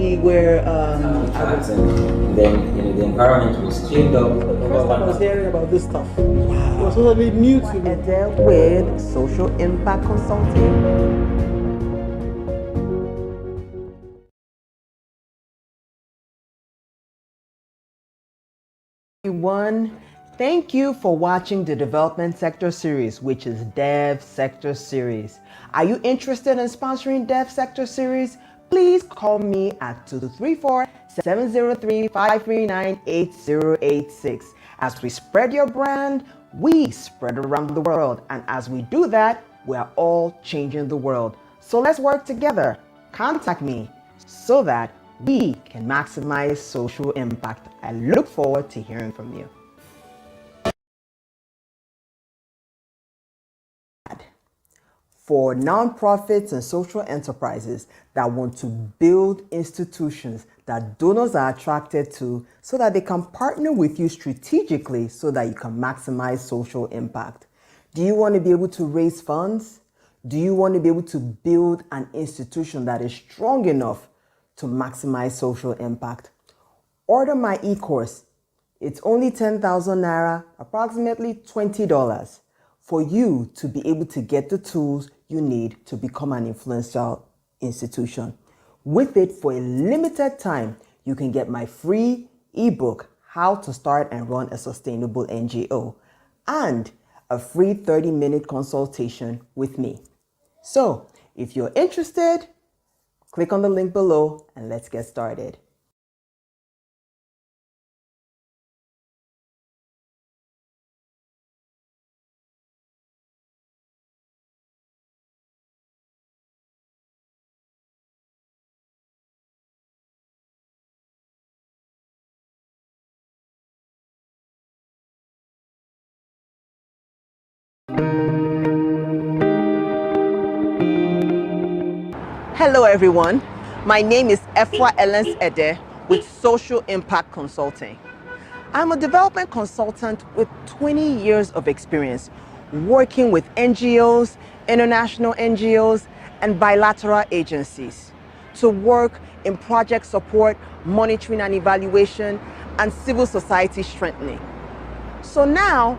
we were and then the environment was cleaned up. first time I was hearing about this stuff. Wow. It was totally new to me. With social impact consulting. Everyone, thank you for watching the Development Sector Series, which is Dev Sector Series. Are you interested in sponsoring Dev Sector Series? Please call me at 234-703-539-8086. As we spread your brand, we spread around the world. And as we do that, we are all changing the world. So let's work together. Contact me so that we can maximize social impact. I look forward to hearing from you. For nonprofits and social enterprises that want to build institutions that donors are attracted to so that they can partner with you strategically so that you can maximize social impact. Do you want to be able to raise funds? Do you want to be able to build an institution that is strong enough to maximize social impact? Order my e-course. It's only 10,000 Naira, approximately $20, for you to be able to get the tools you need to become an influential institution. With it, for a limited time, you can get my free ebook, How to Start and Run a Sustainable NGO, and a free 30-minute consultation with me. So, if you're interested, click on the link below and let's get started. Hello everyone, my name is Efwa Elens Ede with Social Impact Consulting. I'm a development consultant with 20 years of experience working with NGOs, international NGOs, and bilateral agencies to work in project support, monitoring and evaluation, and civil society strengthening. So now,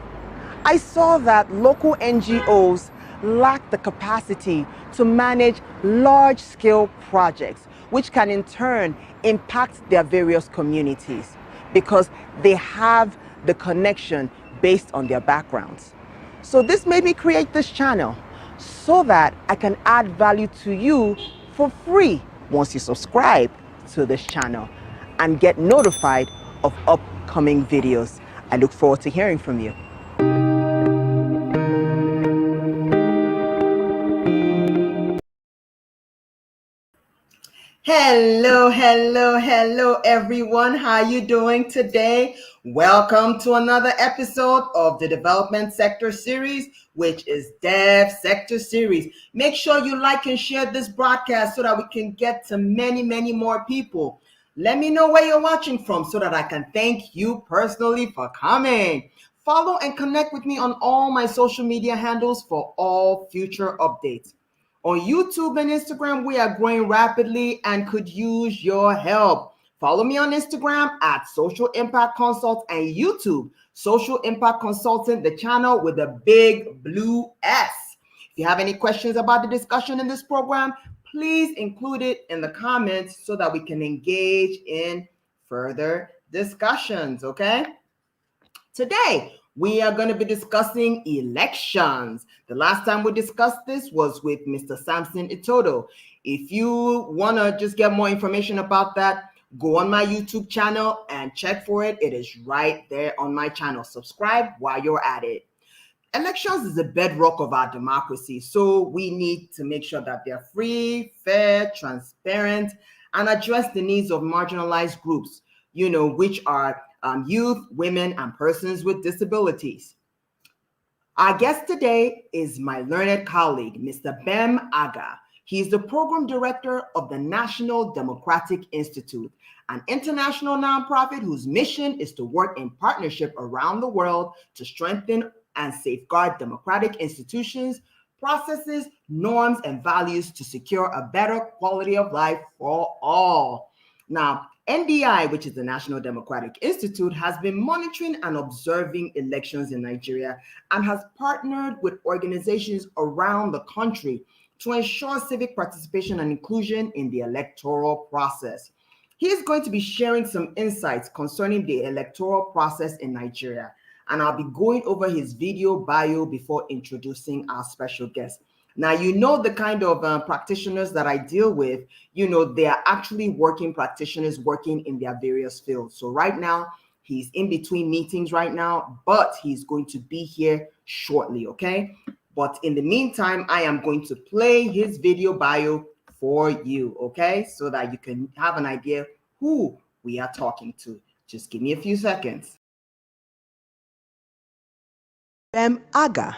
I saw that local NGOs lack the capacity to manage large-scale projects, which can in turn impact their various communities because they have the connection based on their backgrounds. So this made me create this channel so that I can add value to you for free once you subscribe to this channel and get notified of upcoming videos. I look forward to hearing from you. Hello everyone. How you doing today? Welcome to another episode of the Development Sector Series, which is Dev Sector Series. Make sure you like and share this broadcast so that we can get to many more people. Let me know where you're watching from so that I can thank you personally for coming. Follow and connect with me on all my social media handles for all future updates. On YouTube and Instagram, we are growing rapidly and could use your help. Follow me on Instagram at Social Impact Consult and YouTube, Social Impact Consultant, the channel with a big blue S. If you have any questions about the discussion in this program, please include it in the comments so that we can engage in further discussions, okay? Today, we are going to be discussing elections. The last time we discussed this was with Mr. Samson Itodo. If you want to just get more information about that, go on my YouTube channel and check for it. It is right there on my channel. Subscribe while you're at it. Elections is the bedrock of our democracy, so we need to make sure that they're free, fair, transparent, and address the needs of marginalized groups, which are youth, women, and persons with disabilities. Our guest today is my learned colleague, Mr. Bem Aga. He's the program director of the National Democratic Insitute, an international nonprofit whose mission is to work in partnership around the world to strengthen and safeguard democratic institutions, processes, norms, and values to secure a better quality of life for all. Now, NDI, which is the National Democratic Insitute, has been monitoring and observing elections in Nigeria and has partnered with organizations around the country to ensure civic participation and inclusion in the electoral process. He is going to be sharing some insights concerning the electoral process in Nigeria, and I'll be going over his video bio before introducing our special guest. Now, you know the kind of practitioners that I deal with, you know, they are actually working practitioners working in their various fields. So right now, he's in between meetings right now, but he's going to be here shortly, okay? But in the meantime, I am going to play his video bio for you, okay? So that you can have an idea who we are talking to. Just give me a few seconds. Bem Aga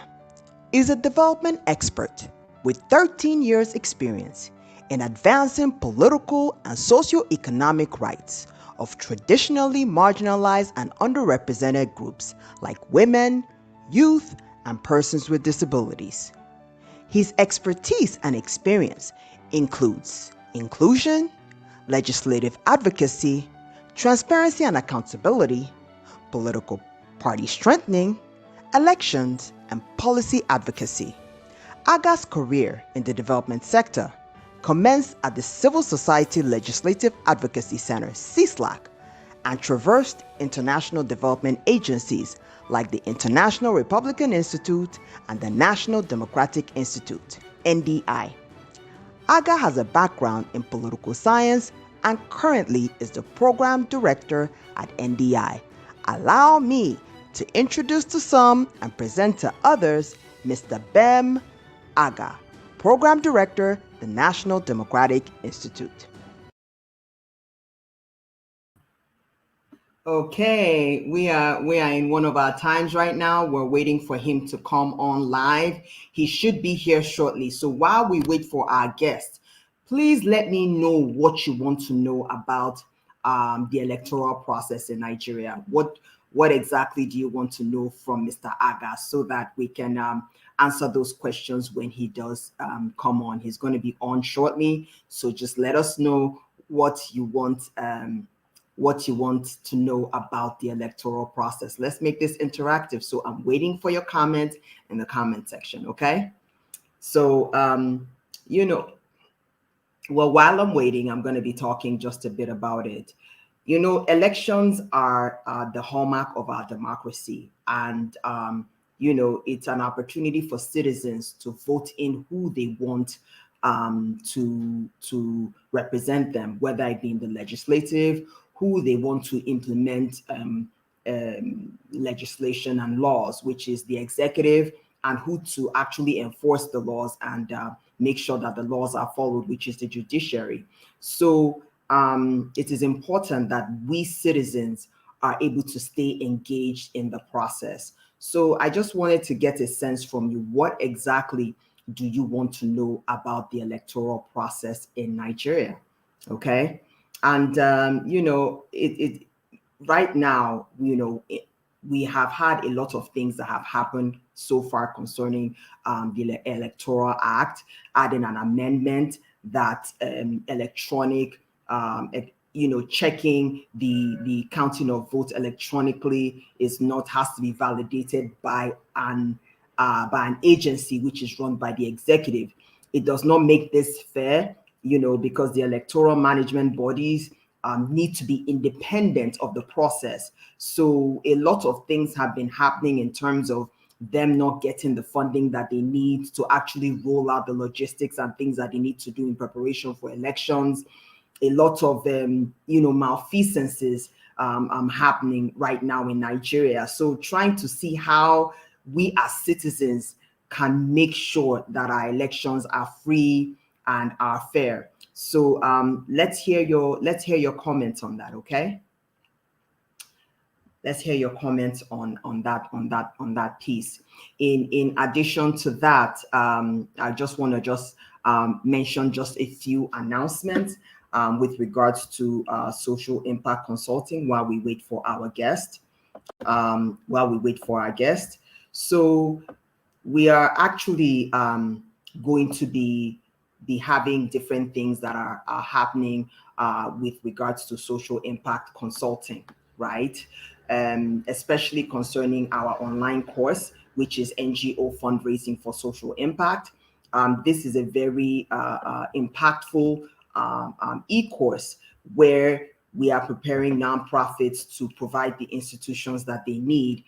is a development expert with 13 years experience in advancing political and socio-economic rights of traditionally marginalized and underrepresented groups like women, youth, and persons with disabilities. His expertise and experience includes inclusion, legislative advocacy, transparency and accountability, political party strengthening, elections, and policy advocacy. Aga's career in the development sector commenced at the Civil Society Legislative Advocacy Center, CISLAC, and traversed international development agencies like the International Republican Institute and the National Democratic Insitute, NDI. Aga has a background in political science and currently is the program director at NDI. Allow me to introduce to some and present to others Mr. Bem Aga, Program Director, the National Democratic Insitute. Okay, we are in one of our times right now. We're waiting for him to come on live. He should be here shortly. So while we wait for our guest, please let me know what you want to know about the electoral process in Nigeria. What exactly do you want to know from Mr. Aga so that we can answer those questions when he does come on? He's going to be on shortly, so just let us know what you want to know about the electoral process. Let's make this interactive. So I'm waiting for your comment in the comment section, okay? So, well, while I'm waiting, I'm going to be talking just a bit about it. You know, elections are the hallmark of our democracy. And, it's an opportunity for citizens to vote in who they want to represent them, whether it be in the legislative, who they want to implement legislation and laws, which is the executive, and who to actually enforce the laws and make sure that the laws are followed, which is the judiciary. So it is important that we citizens are able to stay engaged in the process. So I just wanted to get a sense from you, what exactly do you want to know about the electoral process in Nigeria? Okay. And, right now, we have had a lot of things that have happened so far concerning the Electoral Act, adding an amendment that electronic, checking the counting of votes electronically has to be validated by an agency which is run by the executive. It does not make this fair, because the electoral management bodies need to be independent of the process. So a lot of things have been happening in terms of them not getting the funding that they need to actually roll out the logistics and things that they need to do in preparation for elections. A lot of malfeasances happening right now in Nigeria. So trying to see how we as citizens can make sure that our elections are free and are fair. So let's hear your comments on that, okay? Let's hear your comments on that piece. In addition to that, I just want to mention just a few announcements with regards to social impact consulting while we wait for our guest. So we are actually going to be be having different things that are happening with regards to social impact consulting, right? Especially concerning our online course, which is NGO fundraising for social impact. This is a very impactful e-course where we are preparing nonprofits to provide the institutions that they need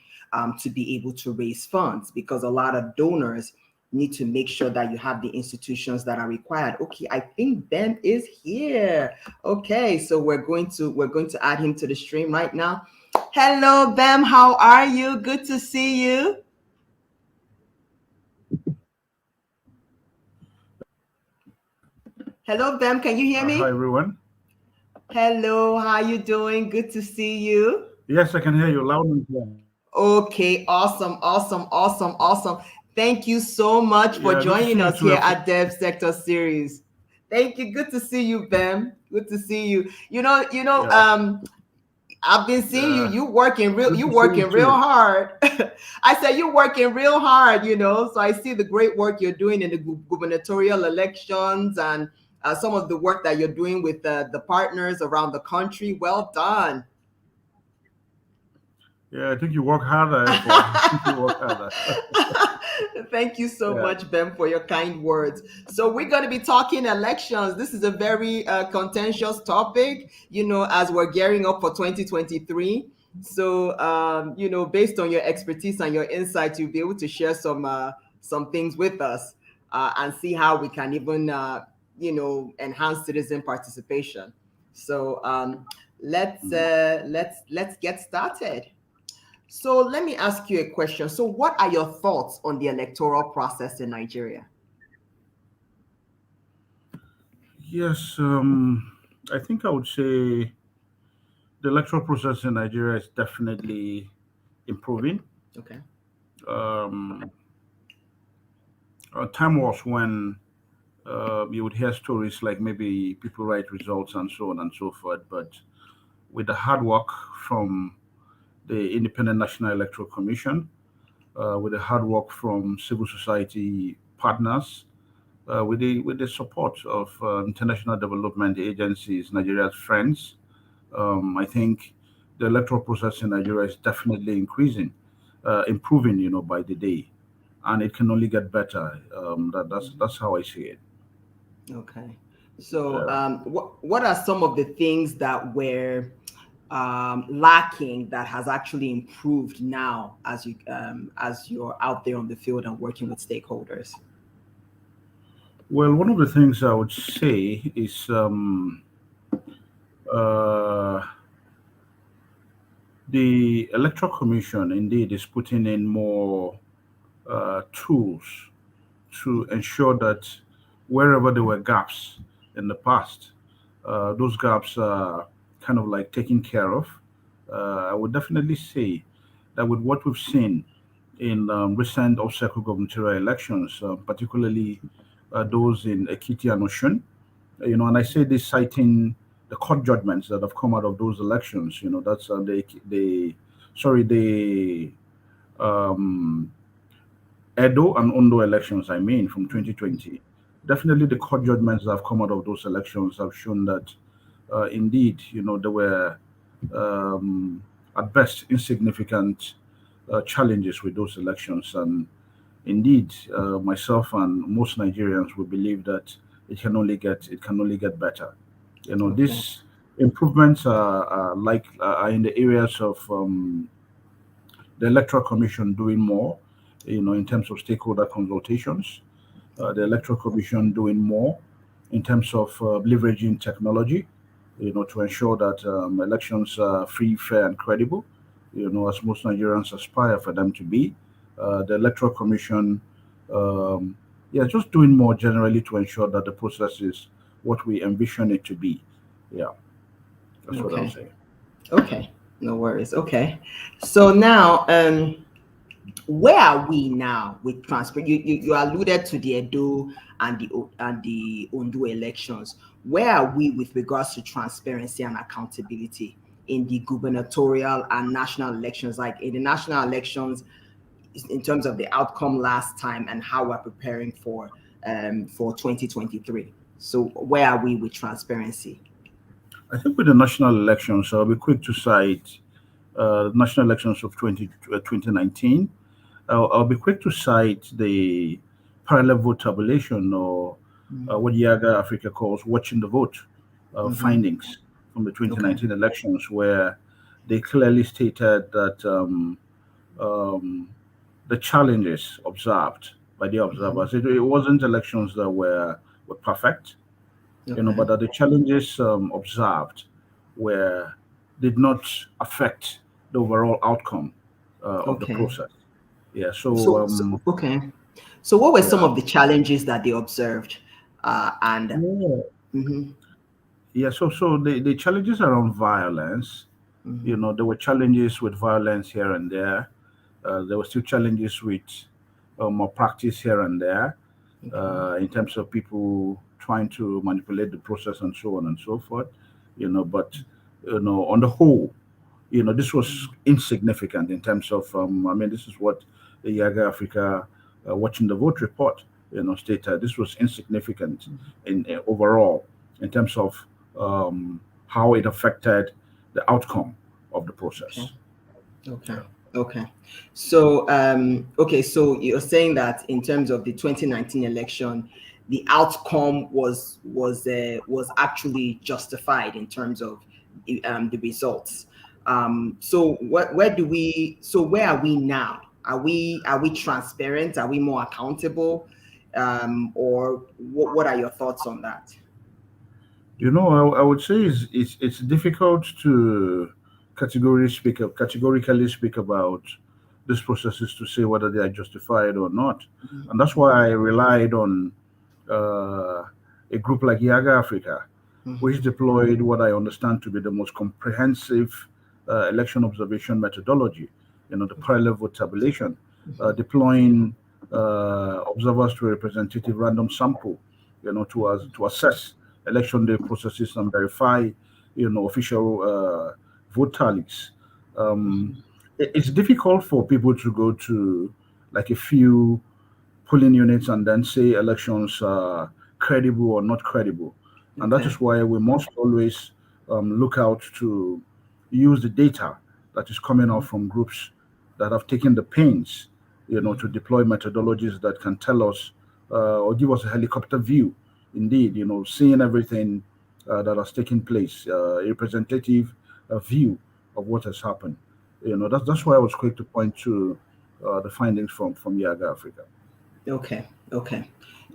to be able to raise funds, because a lot of donors need to make sure that you have the institutions that are required. Okay, I think Ben is here. Okay, so we're going to add him to the stream right now. Hello, Bem. How are you? Good to see you. Hello, Bem. Can you hear me? Hi, everyone. Hello, how you doing? Good to see you. Yes, I can hear you loud and clear. Okay, awesome. Thank you so much for joining us here at Devsectorseries. Thank you. Good to see you, Bem. Good to see you. I've been seeing you working real hard. I said you're working real hard, so I see the great work you're doing in the gubernatorial elections and some of the work that you're doing with the partners around the country. Well done. Yeah, I think you work harder. Thank you so much, Ben, for your kind words. So we're going to be talking elections. This is a very contentious topic, as we're gearing up for 2023. So, based on your expertise and your insights, you'll be able to share some things with us and see how we can even, enhance citizen participation. So let's get started. So let me ask you a question. So what are your thoughts on the electoral process in Nigeria? Yes, I think I would say the electoral process in Nigeria is definitely improving. Okay. A time was when you would hear stories like maybe people write results and so on and so forth, but with the hard work from the Independent National Electoral Commission, with the hard work from civil society partners, with the support of international development agencies, Nigeria's friends, I think the electoral process in Nigeria is definitely improving, by the day, and it can only get better. That's how I see it. Okay. So, what are some of the things that were lacking that has actually improved now as you're out there on the field and working with stakeholders? Well, one of the things I would say is the Electoral Commission indeed is putting in more tools to ensure that wherever there were gaps in the past, those gaps are kind of like taken care of. I would definitely say that with what we've seen in recent off-cycle gubernatorial elections, particularly those in Ekiti and Osun, and I say this citing the court judgments that have come out of those elections. That's the Edo and Ondo elections, from 2020. Definitely the court judgments that have come out of those elections have shown that indeed, there were at best insignificant challenges with those elections. And indeed, myself and most Nigerians will believe that it can only get better. Okay. These improvements are in the areas of the Electoral Commission doing more, in terms of stakeholder consultations, the Electoral Commission doing more in terms of leveraging technology, to ensure that elections are free, fair, and credible, as most Nigerians aspire for them to be. The Electoral Commission, just doing more generally to ensure that the process is what we envision it to be. Yeah, that's what I'll say. Okay, no worries. Okay, so now, where are we now with transfer? You alluded to the Edo and the Ondo elections. Where are we with regards to transparency and accountability in the gubernatorial and national elections? Like in the national elections, in terms of the outcome last time and how we're preparing for for 2023. So where are we with transparency? I think with the national elections, I'll be quick to cite national elections of 2019. I'll be quick to cite the parallel vote tabulation, or what Yaga Africa calls watching the vote findings from the 2019 elections, where they clearly stated that the challenges observed by the observers, it wasn't elections that were perfect, but that the challenges observed were did not affect the overall outcome of the process. Yeah. Okay. So what were some Yeah. of the challenges that they observed? And Yeah. Yeah. So the challenges around violence, there were challenges with violence here and there. There were still challenges with more practice here and there, in terms of people trying to manipulate the process and so on and so forth. But on the whole, this was insignificant in terms of, this is what the Yaga Africa Watching the Vote report, stated. This was insignificant in overall in terms of how it affected the outcome of the process. Okay. Okay. So, so you're saying that in terms of the 2019 election, the outcome was actually justified in terms of the results. So where are we now? Are we transparent? Are we more accountable? Or what are your thoughts on that? I would say it's difficult to categorically speak about these processes to say whether they are justified or not, and that's why I relied on uh, a group like Yaga Africa, which deployed what I understand to be the most comprehensive election observation methodology, the parallel vote tabulation, deploying observers to a representative random sample, to assess election day processes and verify, official vote tallies. It's difficult for people to go to like a few polling units and then say elections are credible or not credible. And that is why we must always look out to use the data that is coming out from groups that have taken the pains, to deploy methodologies that can tell us or give us a helicopter view. Indeed, seeing everything that has taken place, a representative view of what has happened. That's why I was quick to point to the findings from Yaga Africa. Okay. Okay.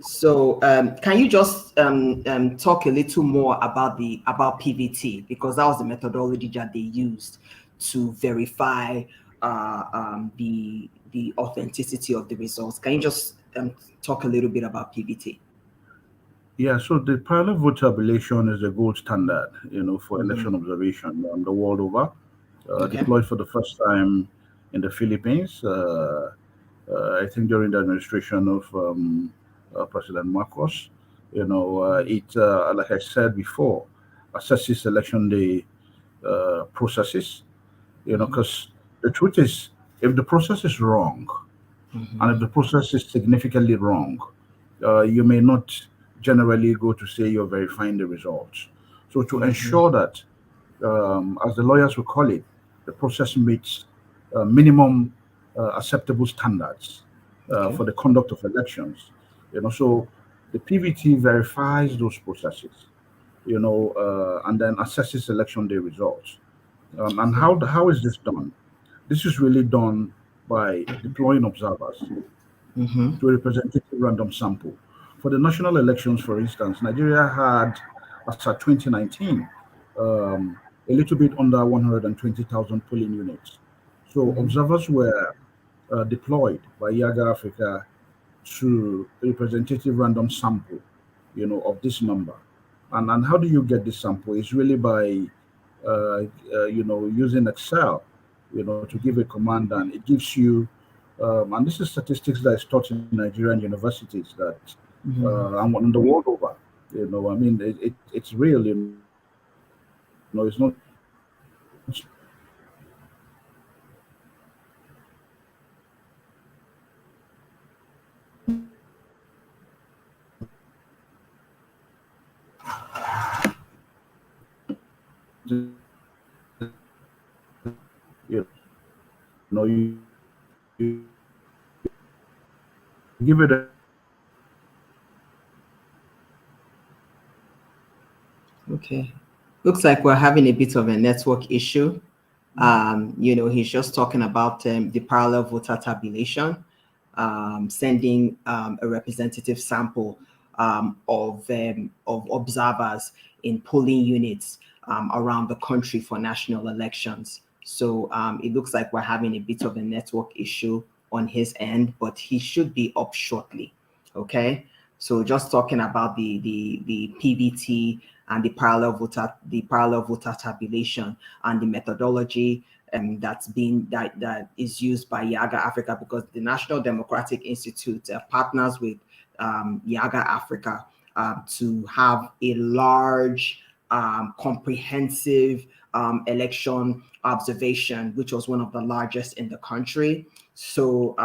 So, can you just talk a little more about PVT, because that was the methodology that they used to verify the authenticity of the results. Can you just talk a little bit about PVT? Yeah, so the parallel vote tabulation is the gold standard, for election observation the world over. Deployed for the first time in the Philippines, I think during the administration of President Marcos. It, like I said before, assesses election day processes, because the truth is, if the process is wrong, and if the process is significantly wrong, you may not generally go to say you're verifying the results. So to ensure that, as the lawyers will call it, the process meets minimum acceptable standards for the conduct of elections. So the PVT verifies those processes, and then assesses election day results. And how is this done? This is really done by deploying observers to a representative random sample. For the national elections, for instance, Nigeria had, as at 2019, a little bit under 120,000 polling units. So observers were deployed by Yaga Africa to a representative random sample, of this number. And how do you get this sample? It's really by, using Excel, to give a command, and it gives you, and this is statistics that is taught in Nigerian universities that, and the world over, it's real, it's not give it a Okay. Looks like we're having a bit of a network issue. He's just talking about the parallel voter tabulation, sending a representative sample of observers in polling units around the country for national elections. So it looks like we're having a bit of a network issue on his end, but he should be up shortly. Okay. So just talking about the PVT and the parallel voter tabulation and the methodology that is used by Yaga Africa, because the National Democratic Insitute partners with Yaga Africa to have a large, comprehensive election observation, which was one of the largest in the country. So,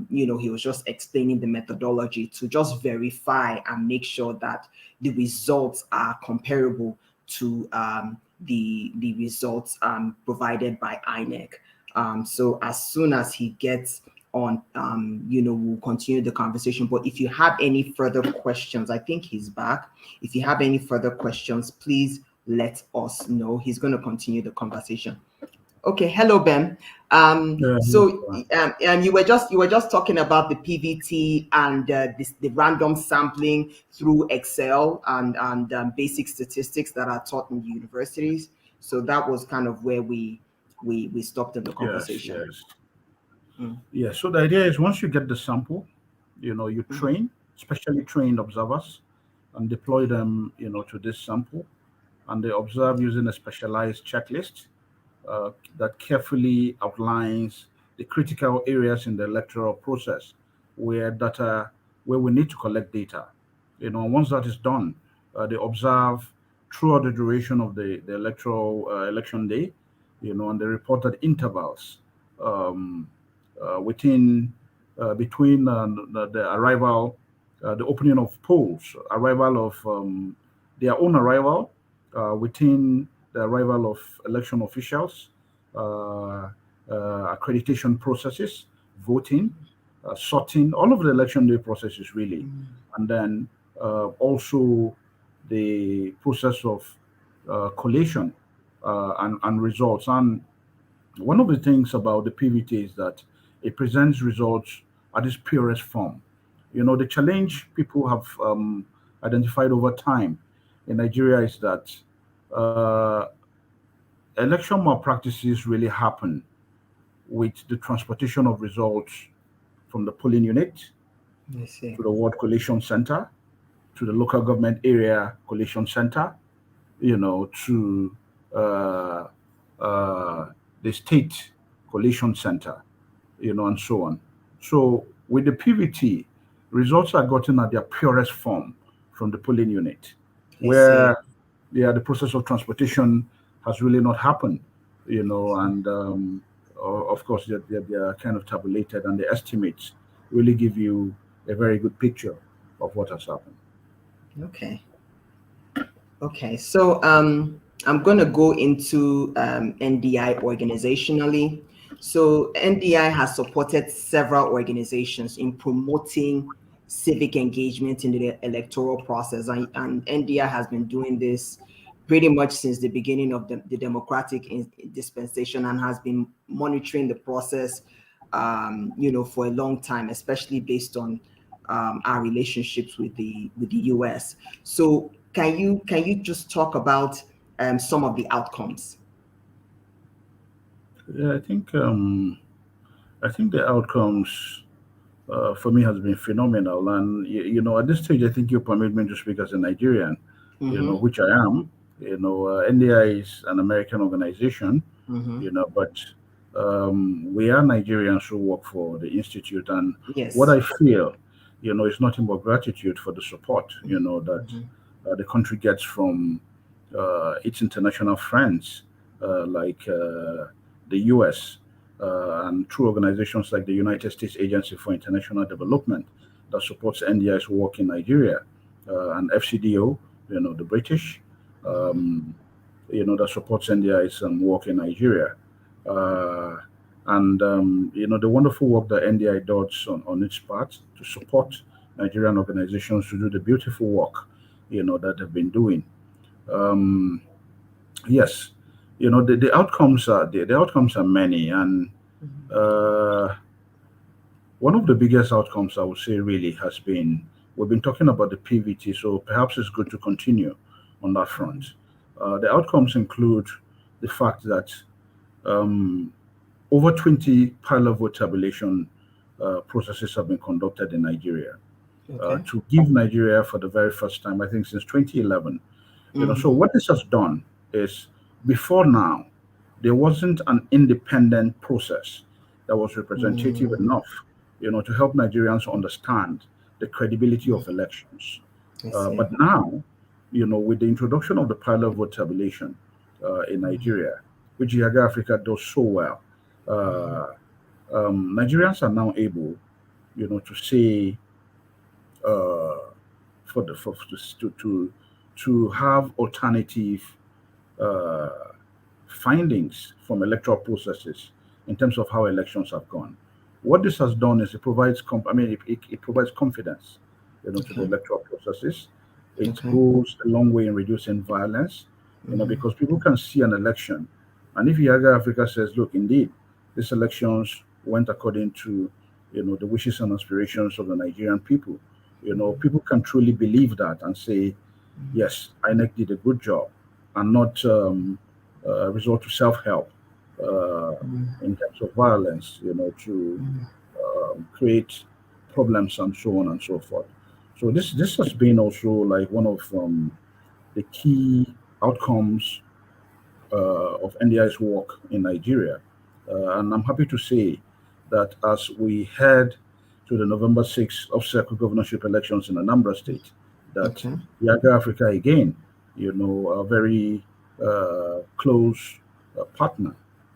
he was just explaining the methodology to just verify and make sure that the results are comparable to the results provided by INEC. So as soon as he gets on, we'll continue the conversation. But if you have any further questions, I think he's back. If you have any further questions, please let us know. He's going to continue the conversation. Okay, hello, Ben. You were just talking about the PVT and the random sampling through Excel and basic statistics that are taught in universities. So that was kind of where we stopped in the conversation. Yes. So the idea is, once you get the sample, you train specially trained observers and deploy them, to this sample, and they observe using a specialized checklist that carefully outlines the critical areas in the electoral process where we need to collect data. Once that is done, they observe throughout the duration of the electoral election day, and they report at intervals um, between the arrival, the opening of polls, arrival of their own arrival, within the arrival of election officials, accreditation processes, voting, sorting, all of the election day processes really, and then also the process of collation and results. And one of the things about the PVT is that it presents results at its purest form. The challenge people have identified over time in Nigeria is that uh, election malpractices really happen with the transportation of results from the polling unit to the ward collation center, to the local government area collation center, to the state collation center, and so on. So with the PVT, results are gotten at their purest form from the polling unit, where the process of transportation has really not happened, and of course they are kind of tabulated, and the estimates really give you a very good picture of what has happened. Okay. So I'm going to go into NDI organizationally. So NDI has supported several organizations in promoting civic engagement in the electoral process, and NDI has been doing this pretty much since the beginning of the democratic dispensation, and has been monitoring the process, for a long time, especially based on our relationships with the US. So can you just talk about some of the outcomes? Yeah, I think the outcomes for me has been phenomenal. And at this stage, I think you permit me to speak as a Nigerian, which I am. NDI is an American organization, but we are Nigerians who work for the institute, and what I feel, is nothing but gratitude for the support, that the country gets from its international friends, like the US, and through organizations like the United States Agency for International Development that supports NDI's work in Nigeria, and FCDO, the British, that supports NDI's work in Nigeria. And the wonderful work that NDI does on its part to support Nigerian organizations to do the beautiful work, that they've been doing. Yes, the outcomes are the outcomes are many, and one of the biggest outcomes I would say really has been, we've been talking about the PVT, so perhaps it's good to continue on that front. The outcomes include the fact that over 20 pilot vote tabulation processes have been conducted in Nigeria to give Nigeria for the very first time, I think since 2011. So what this has done is, before now, there wasn't an independent process that was representative enough, to help Nigerians understand the credibility of elections. But now, with the introduction of the pilot vote tabulation in Nigeria, which Aga Africa does so well, Nigerians are now able, to say, to have alternative findings from electoral processes in terms of how elections have gone. What this has done is it provides confidence, to the electoral processes. It goes a long way in reducing violence, because people can see an election, and if Aga Africa says, look, indeed, these elections went according to, the wishes and aspirations of the Nigerian people, people can truly believe that and say, yes, INEC did a good job, and not resort to self-help in terms of violence, to create problems and so on and so forth. So this has been also like one of the key outcomes of NDI's work in Nigeria. And I'm happy to say that as we head to the November 6th off-cycle governorship elections in Anambra State, that Aga Africa again, a very close partner,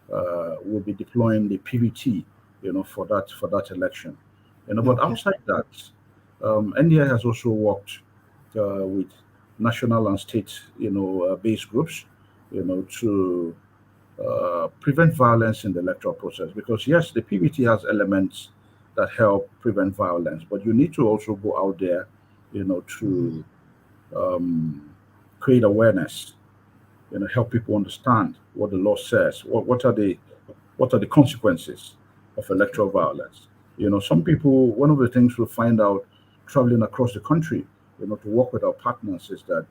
will be deploying the PVT, for that election. But outside that, NDI has also worked with national and state, based groups, to prevent violence in the electoral process. Because yes, the PVT has elements that help prevent violence, but you need to also go out there, to create awareness, help people understand what the law says, what are the consequences of electoral violence. Some people, one of the things we'll find out traveling across the country, to work with our partners, is that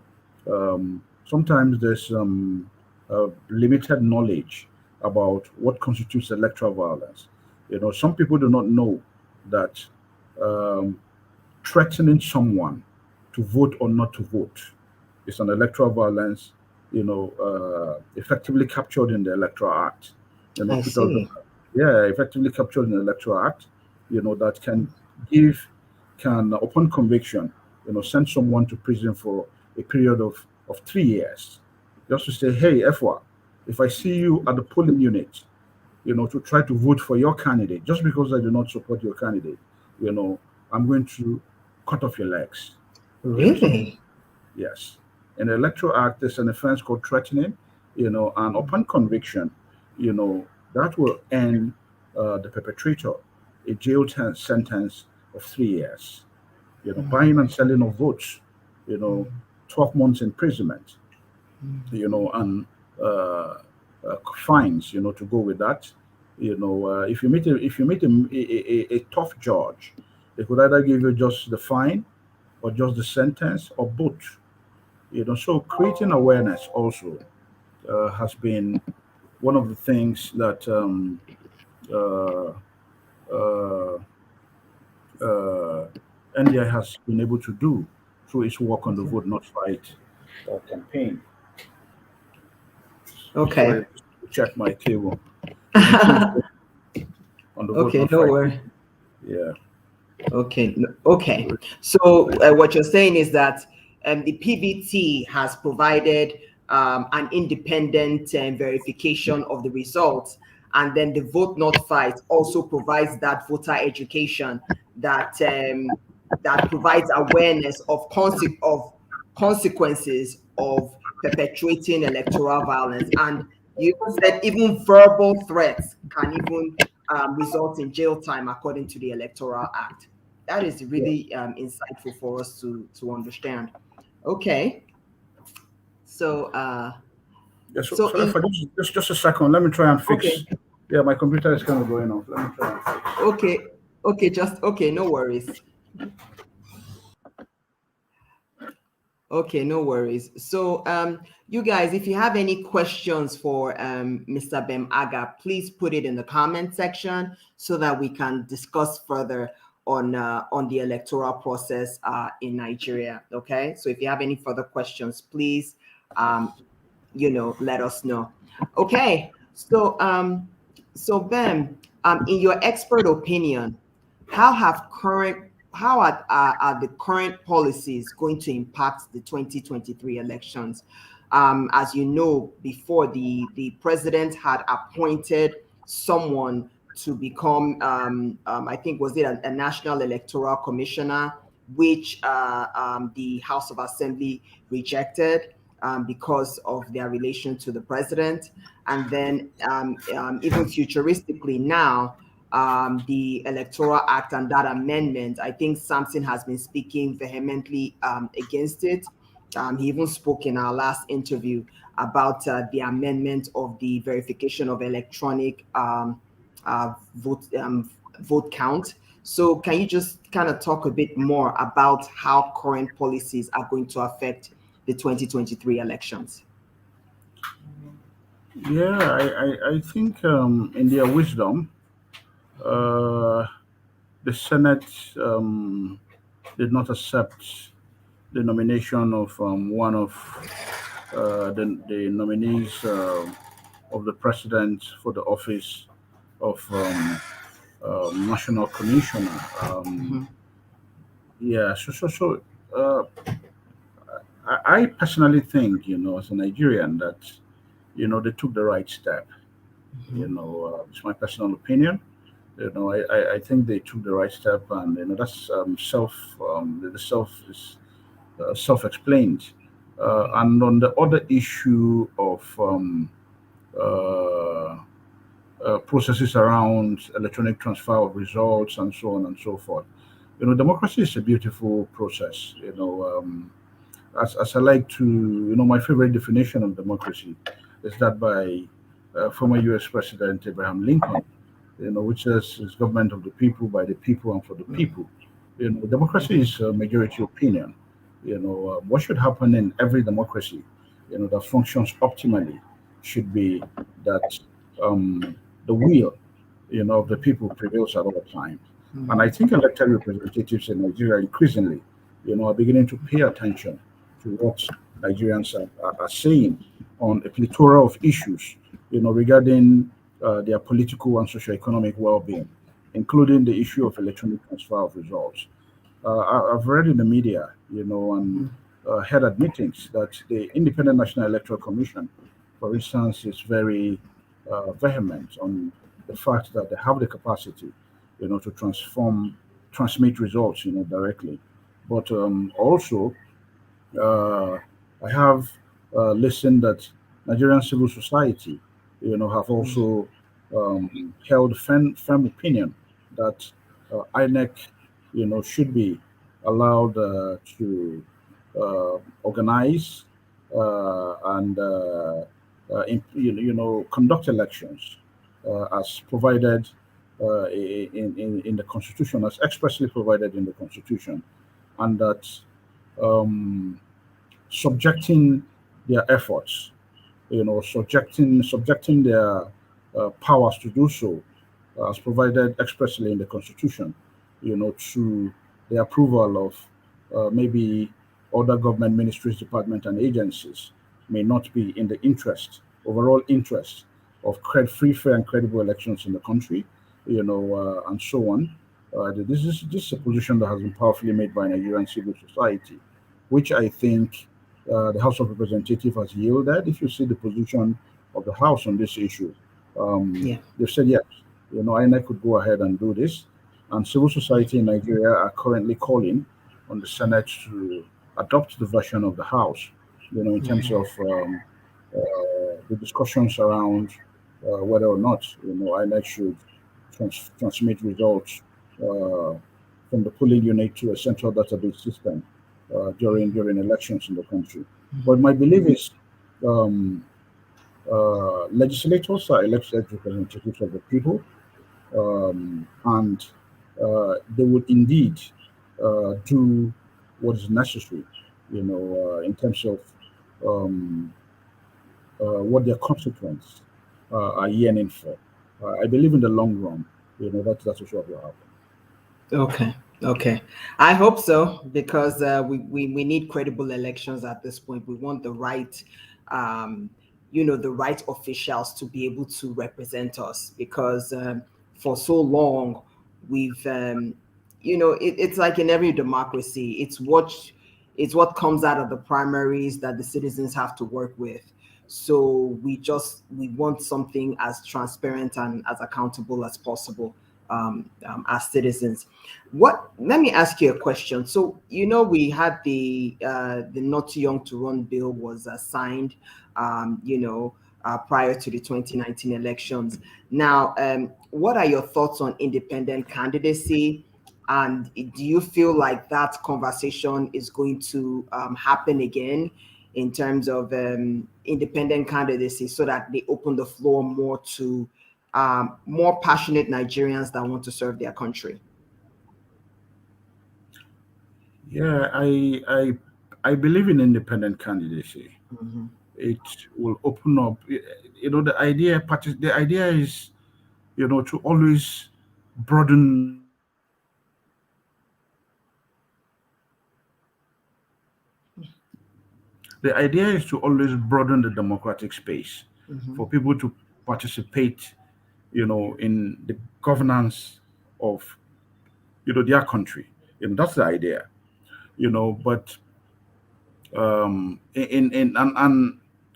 sometimes there's limited knowledge about what constitutes electoral violence. Some people do not know that threatening someone to vote or not to vote is an electoral violence, effectively captured in the Electoral Act. Effectively captured in the Electoral Act, that can, upon conviction, send someone to prison for a period of 3 years. Just to say, hey, FWA, if I see you at the polling unit, to try to vote for your candidate, just because I do not support your candidate, I'm going to cut off your legs. Really? Yes. In the Electoral Act, there's an offense called threatening, and upon conviction, that will end the perpetrator a jail sentence of 3 years. Buying and selling of votes, 12 months imprisonment, and fines, to go with that. If you meet a tough judge, they could either give you just the fine or just the sentence or both. So creating awareness also has been one of the things that NDI has been able to do through its work on the Vote Not Fight campaign. Okay. Sorry, check my cable. On the Vote Not no Fight. worry. Yeah. Okay. So what you're saying is that the PVT has provided an independent verification of the results, and then the Vote Not Fight also provides that voter education that provides awareness of consequences of perpetuating electoral violence. And you said even verbal threats can even result in jail time according to the Electoral Act. That is really insightful for us to understand. Okay. So, so for just a second, let me try and fix. Okay. Yeah, my computer is kind of going off. Let me try and fix. Okay, no worries. Okay, no worries. So, you guys, if you have any questions for Mr. Bem Aga, please put it in the comment section so that we can discuss further on the electoral process in Nigeria. Okay, so if you have any further questions, please, let us know. Okay, so Bem, in your expert opinion, how are the current policies going to impact the 2023 elections? As you know, before the president had appointed someone to become, I think, was it a National Electoral Commissioner, which the House of Assembly rejected because of their relation to the president. And then even futuristically now, the Electoral Act and that amendment, I think Samson has been speaking vehemently against it. He even spoke in our last interview about the amendment of the verification of electronic vote count. So can you just kind of talk a bit more about how current policies are going to affect the 2023 elections? Yeah, I think in their wisdom, the Senate did not accept the nomination of one of the nominees of the president for the office of National Commissioner. Yeah, so I personally think, as a Nigerian, that they took the right step. It's my personal opinion. I think they took the right step, and that's the self is self-explained. And on the other issue of processes around electronic transfer of results and so on and so forth, democracy is a beautiful process. As I like to, my favorite definition of democracy is that by former U.S. President Abraham Lincoln, which says it's government of the people, by the people, and for the people. Democracy is a majority opinion. What should happen in every democracy, that functions optimally, should be that the will, of the people prevails at all times. And I think elected representatives in Nigeria increasingly, are beginning to pay attention to what Nigerians are saying on a plethora of issues, regarding their political and socio-economic well-being, including the issue of electronic transfer of results. I've read in the media, and heard at meetings that the Independent National Electoral Commission, for instance, is very vehement on the fact that they have the capacity, to transmit results, directly. But also, I have listened that Nigerian civil society, have also held firm opinion that INEC, should be allowed to organize and conduct elections as provided in the Constitution, as expressly provided in the Constitution, and that subjecting their efforts, subjecting their powers to do so, as provided expressly in the Constitution, to the approval of maybe other government ministries, departments, and agencies, may not be in the overall interest of free, fair, and credible elections in the country, and so on. This is a position that has been powerfully made by Nigerian civil society, which I think the House of Representatives has yielded. If you see the position of the House on this issue, they've said yes, INEC could go ahead and do this. And civil society in Nigeria are currently calling on the Senate to adopt the version of the House, in terms of the discussions around whether or not, INEC should transmit results from the polling unit to a central database system during elections in the country. But my belief is legislators are elected representatives of the people, and they would indeed do what is necessary, in terms of um, what their constituents are yearning for. I believe in the long run, that's also what will happen. Okay. I hope so, because we need credible elections at this point. We want the right, the right officials to be able to represent us, because for so long we've, it's like in every democracy, it's what comes out of the primaries that the citizens have to work with. So we want something as transparent and as accountable as possible, as citizens. Let me ask you a question. So, we had the Not Too Young to Run bill was signed, prior to the 2019 elections. Now, what are your thoughts on independent candidacy? And do you feel like that conversation is going to happen again in terms of independent candidacy, so that they open the floor more to more passionate Nigerians that want to serve their country? Yeah, I believe in independent candidacy. Mm-hmm. It will open up. The idea is, to always broaden the democratic space. The idea is to always broaden the democratic space Mm-hmm. for people to participate, in the governance of, their country. That's the idea. But and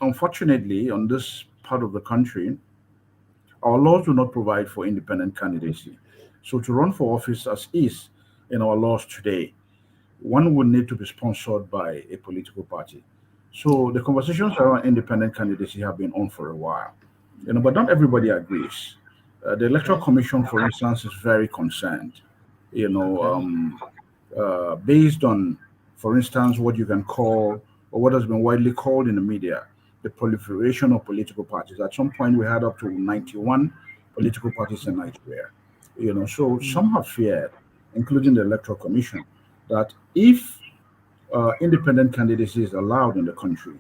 unfortunately, on this part of the country, our laws do not provide for independent candidacy. So to run for office, as is in our laws today, one would need to be sponsored by a political party. So the conversations around independent candidacy have been on for a while, but not everybody agrees. The Electoral Okay. Commission, for instance, is very concerned. You know, Okay. um, Based on, for instance, what you can call, or what has been widely called in the media, the proliferation of political parties. At some point, we had up to 91 political parties in Nigeria. So some have feared, including the Electoral Commission, that if independent candidacy is allowed in the country,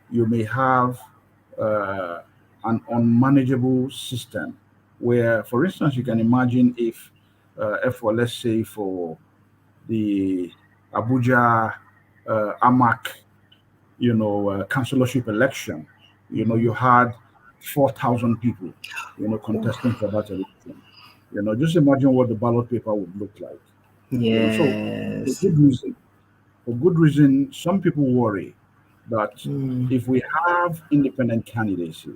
you may have uh, an unmanageable system where, for instance, you can imagine if let's say, for the Abuja AMAC, councillorship election, Mm-hmm. you had 4,000 people, contesting for that election. Just imagine what the ballot paper would look like. So for Yes. good reason, some people worry that Mm. if we have independent candidacy,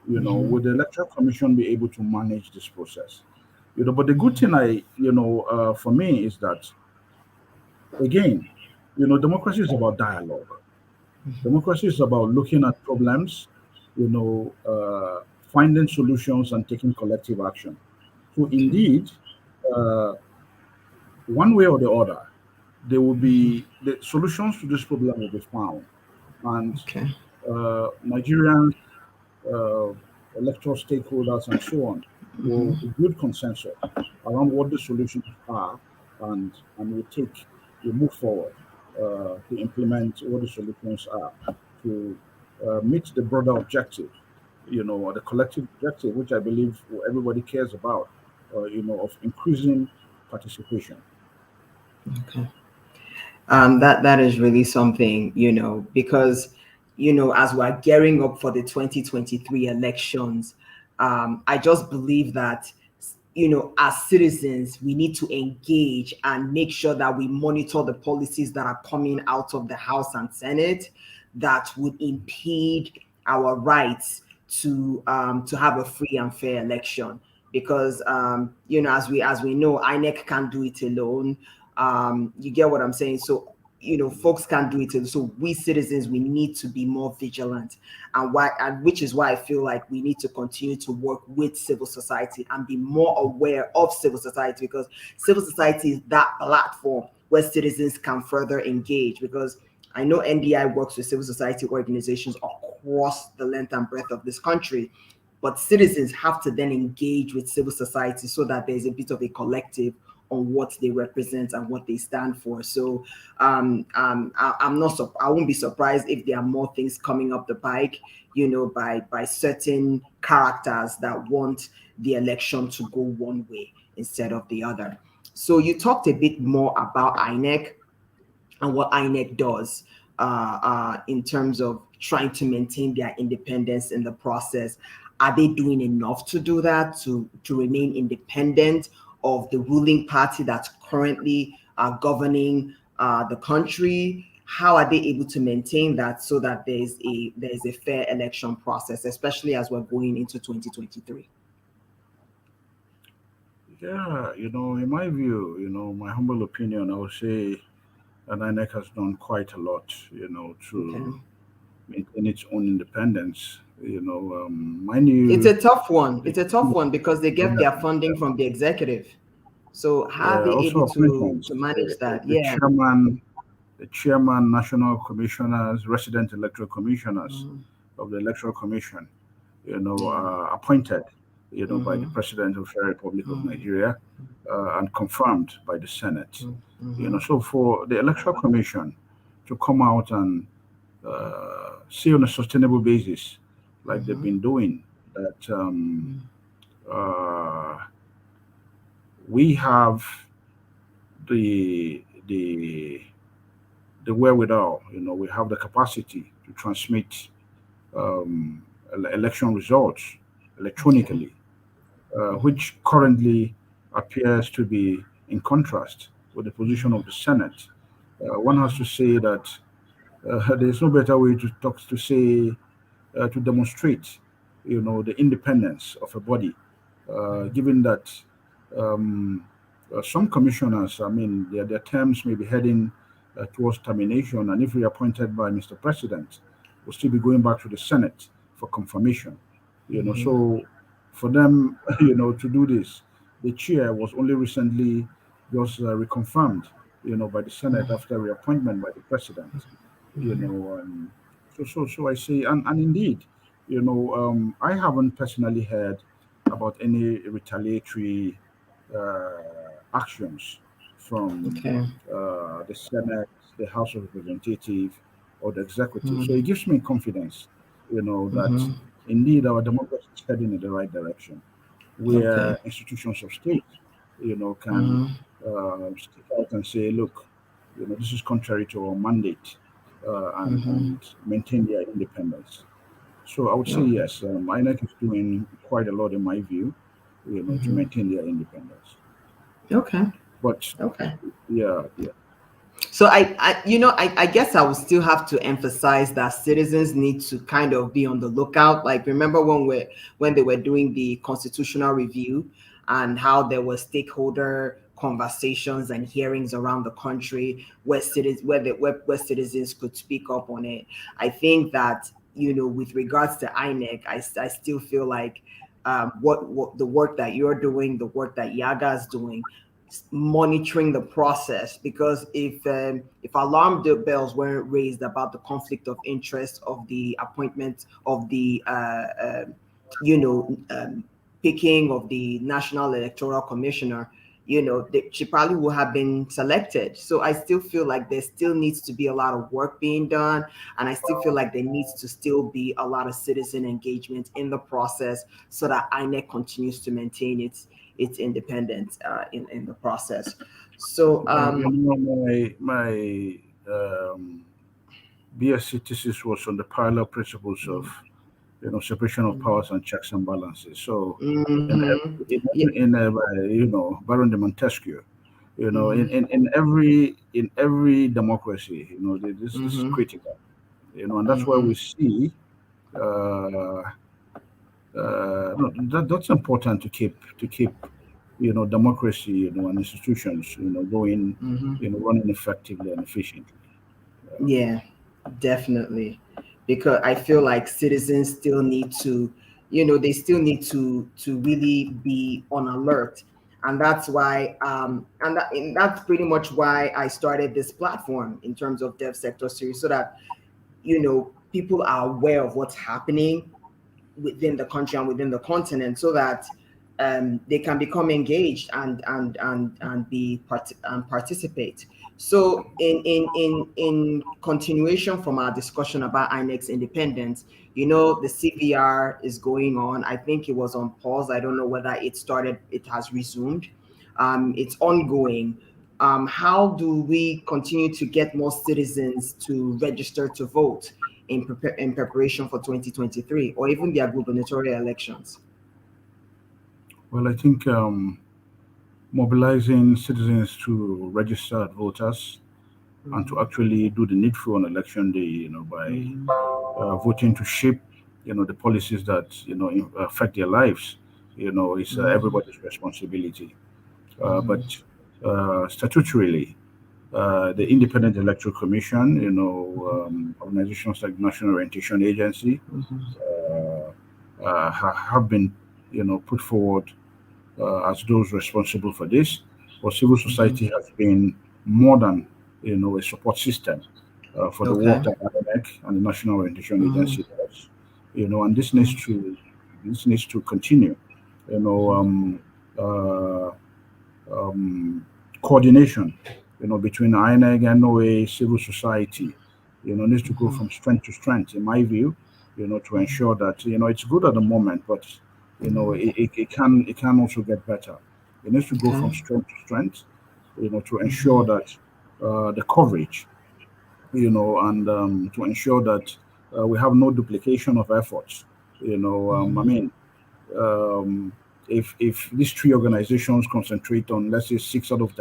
Mm-hmm. would the electoral commission be able to manage this process? But the good thing, for me, is that, again, democracy is about dialogue. Democracy is about looking at problems, finding solutions and taking collective action. So Okay. indeed, uh, one way or the other, there will be the solutions to this problem will be found, and Okay. Nigerians, uh, electoral stakeholders, and so on will build consensus around what the solutions are, and will move forward to implement what the solutions are to meet the broader objective, or the collective objective, which I believe everybody cares about, of increasing participation. Okay. That is really something, because, as we're gearing up for the 2023 elections, I just believe that, as citizens, we need to engage and make sure that we monitor the policies that are coming out of the House and Senate that would impede our rights to have a free and fair election. Because, as we know, INEC can't do it alone. You get what I'm saying? So, folks can't do it. So we citizens, we need to be more vigilant, and which is why I feel like we need to continue to work with civil society and be more aware of civil society, because civil society is that platform where citizens can further engage. Because I know NDI works with civil society organizations across the length and breadth of this country, but citizens have to then engage with civil society so that there's a bit of a collective on what they represent and what they stand for. So I won't be surprised if there are more things coming up the pike, by certain characters that want the election to go one way instead of the other. So you talked a bit more about INEC and what INEC does in terms of trying to maintain their independence in the process. Are they doing enough to do that, to remain independent of the ruling party that's currently governing the country? How are they able to maintain that so that there's a fair election process, especially as we're going into 2023? Yeah, in my view, my humble opinion, I would say that INEC has done quite a lot, to maintain its own independence. Mind It's you, a tough one. the, It's a tough one because they get their funding from the executive. So how are they also able to appointments, manage that? the Yeah. chairman, national commissioners, resident electoral commissioners Mhm. of the Electoral Commission, Yeah. appointed, by the Mm-hmm. President of the Republic of Mm-hmm. Nigeria, and confirmed by the Senate. Mm-hmm. So for the Electoral Commission to come out and see on a sustainable basis, like they've Mm-hmm. been doing, that uh, we have the the the wherewithal, we have the capacity to transmit election results Okay. electronically, which currently appears to be in contrast with the position of the Senate. One has to say that there's no better way to talk to say to demonstrate, the independence of a body, given that um, some commissioners, I mean, their terms may be heading towards termination, and if reappointed by Mr. President, will still be going back to the Senate for confirmation. Mm-hmm. So for them, to do this, the chair was only recently just reconfirmed, by the Senate after reappointment by the president. You Mm-hmm. know, um, so I say, and indeed, I haven't personally heard about any retaliatory actions from Okay. the Senate, the House of Representatives, or the executive. So Mm-hmm. it gives me confidence, that Mm-hmm. indeed our democracy is heading in the right direction, Okay. where institutions of state, can Mm-hmm. stick out and say, look, this is contrary to our mandate, Mm-hmm. and maintain their independence. So I would say Okay. yes, INEC is doing quite a lot in my view, to Mm-hmm. maintain their independence. Okay. But Okay. yeah, yeah, So I guess I would still have to emphasize that citizens need to kind of be on the lookout. Like, remember when they were doing the constitutional review and how there were stakeholder conversations and hearings around the country where where citizens could speak up on it. I think that, with regards to INEC, I still feel like what the work that you're doing, the work that Yaga is doing, monitoring the process, because if alarm bells weren't raised about the conflict of interest of the appointment of the you know picking of the National Electoral Commissioner, she probably would have been selected. So I still feel like there still needs to be a lot of work being done, and I still feel like there needs to still be a lot of citizen engagement in the process so that INEC continues to maintain its independence in the process. So my BSc thesis was on the parallel principles of separation of powers and checks and balances. So in mm-hmm. Yeah. Baron de Montesquieu, Mm-hmm. in every democracy, this is Mm-hmm. critical, and that's why Mm-hmm. we see no, that's important to keep democracy, and institutions, going, Mm-hmm. running effectively and efficiently. Yeah, definitely. Because I feel like citizens still need to, they still need to really be on alert. And that's why, and that's pretty much why I started this platform in terms of Dev Sector Series, so that, people are aware of what's happening within the country and within the continent, so that they can become engaged and participate. So in continuation from our discussion about INEC's independence, the CVR is going on. I think it was on pause. I don't know whether it has resumed. It's ongoing. How do we continue to get more citizens to register to vote in preparation for 2023 or even their gubernatorial elections? Well, I think mobilizing citizens to register as voters and to actually do the needful on election day, by voting to shape, the policies that affect their lives, is everybody's responsibility. But statutorily, the Independent Electoral Commission, organizations like National Orientation Agency have been, put forward as those responsible for this. But civil society has been more than, a support system for the work Okay. that INEC and the National Orientation Agency does. And this needs to continue. You know, uh, Coordination, between INEG, NOA, civil society, needs to go from strength to strength, in my view, to ensure that, it's good at the moment, but, it can also get better. It needs to go from Okay. strength to strength, to ensure that the coverage, and to ensure that we have no duplication of efforts. I mean, um, if these three organizations concentrate on, let's say, 6 out of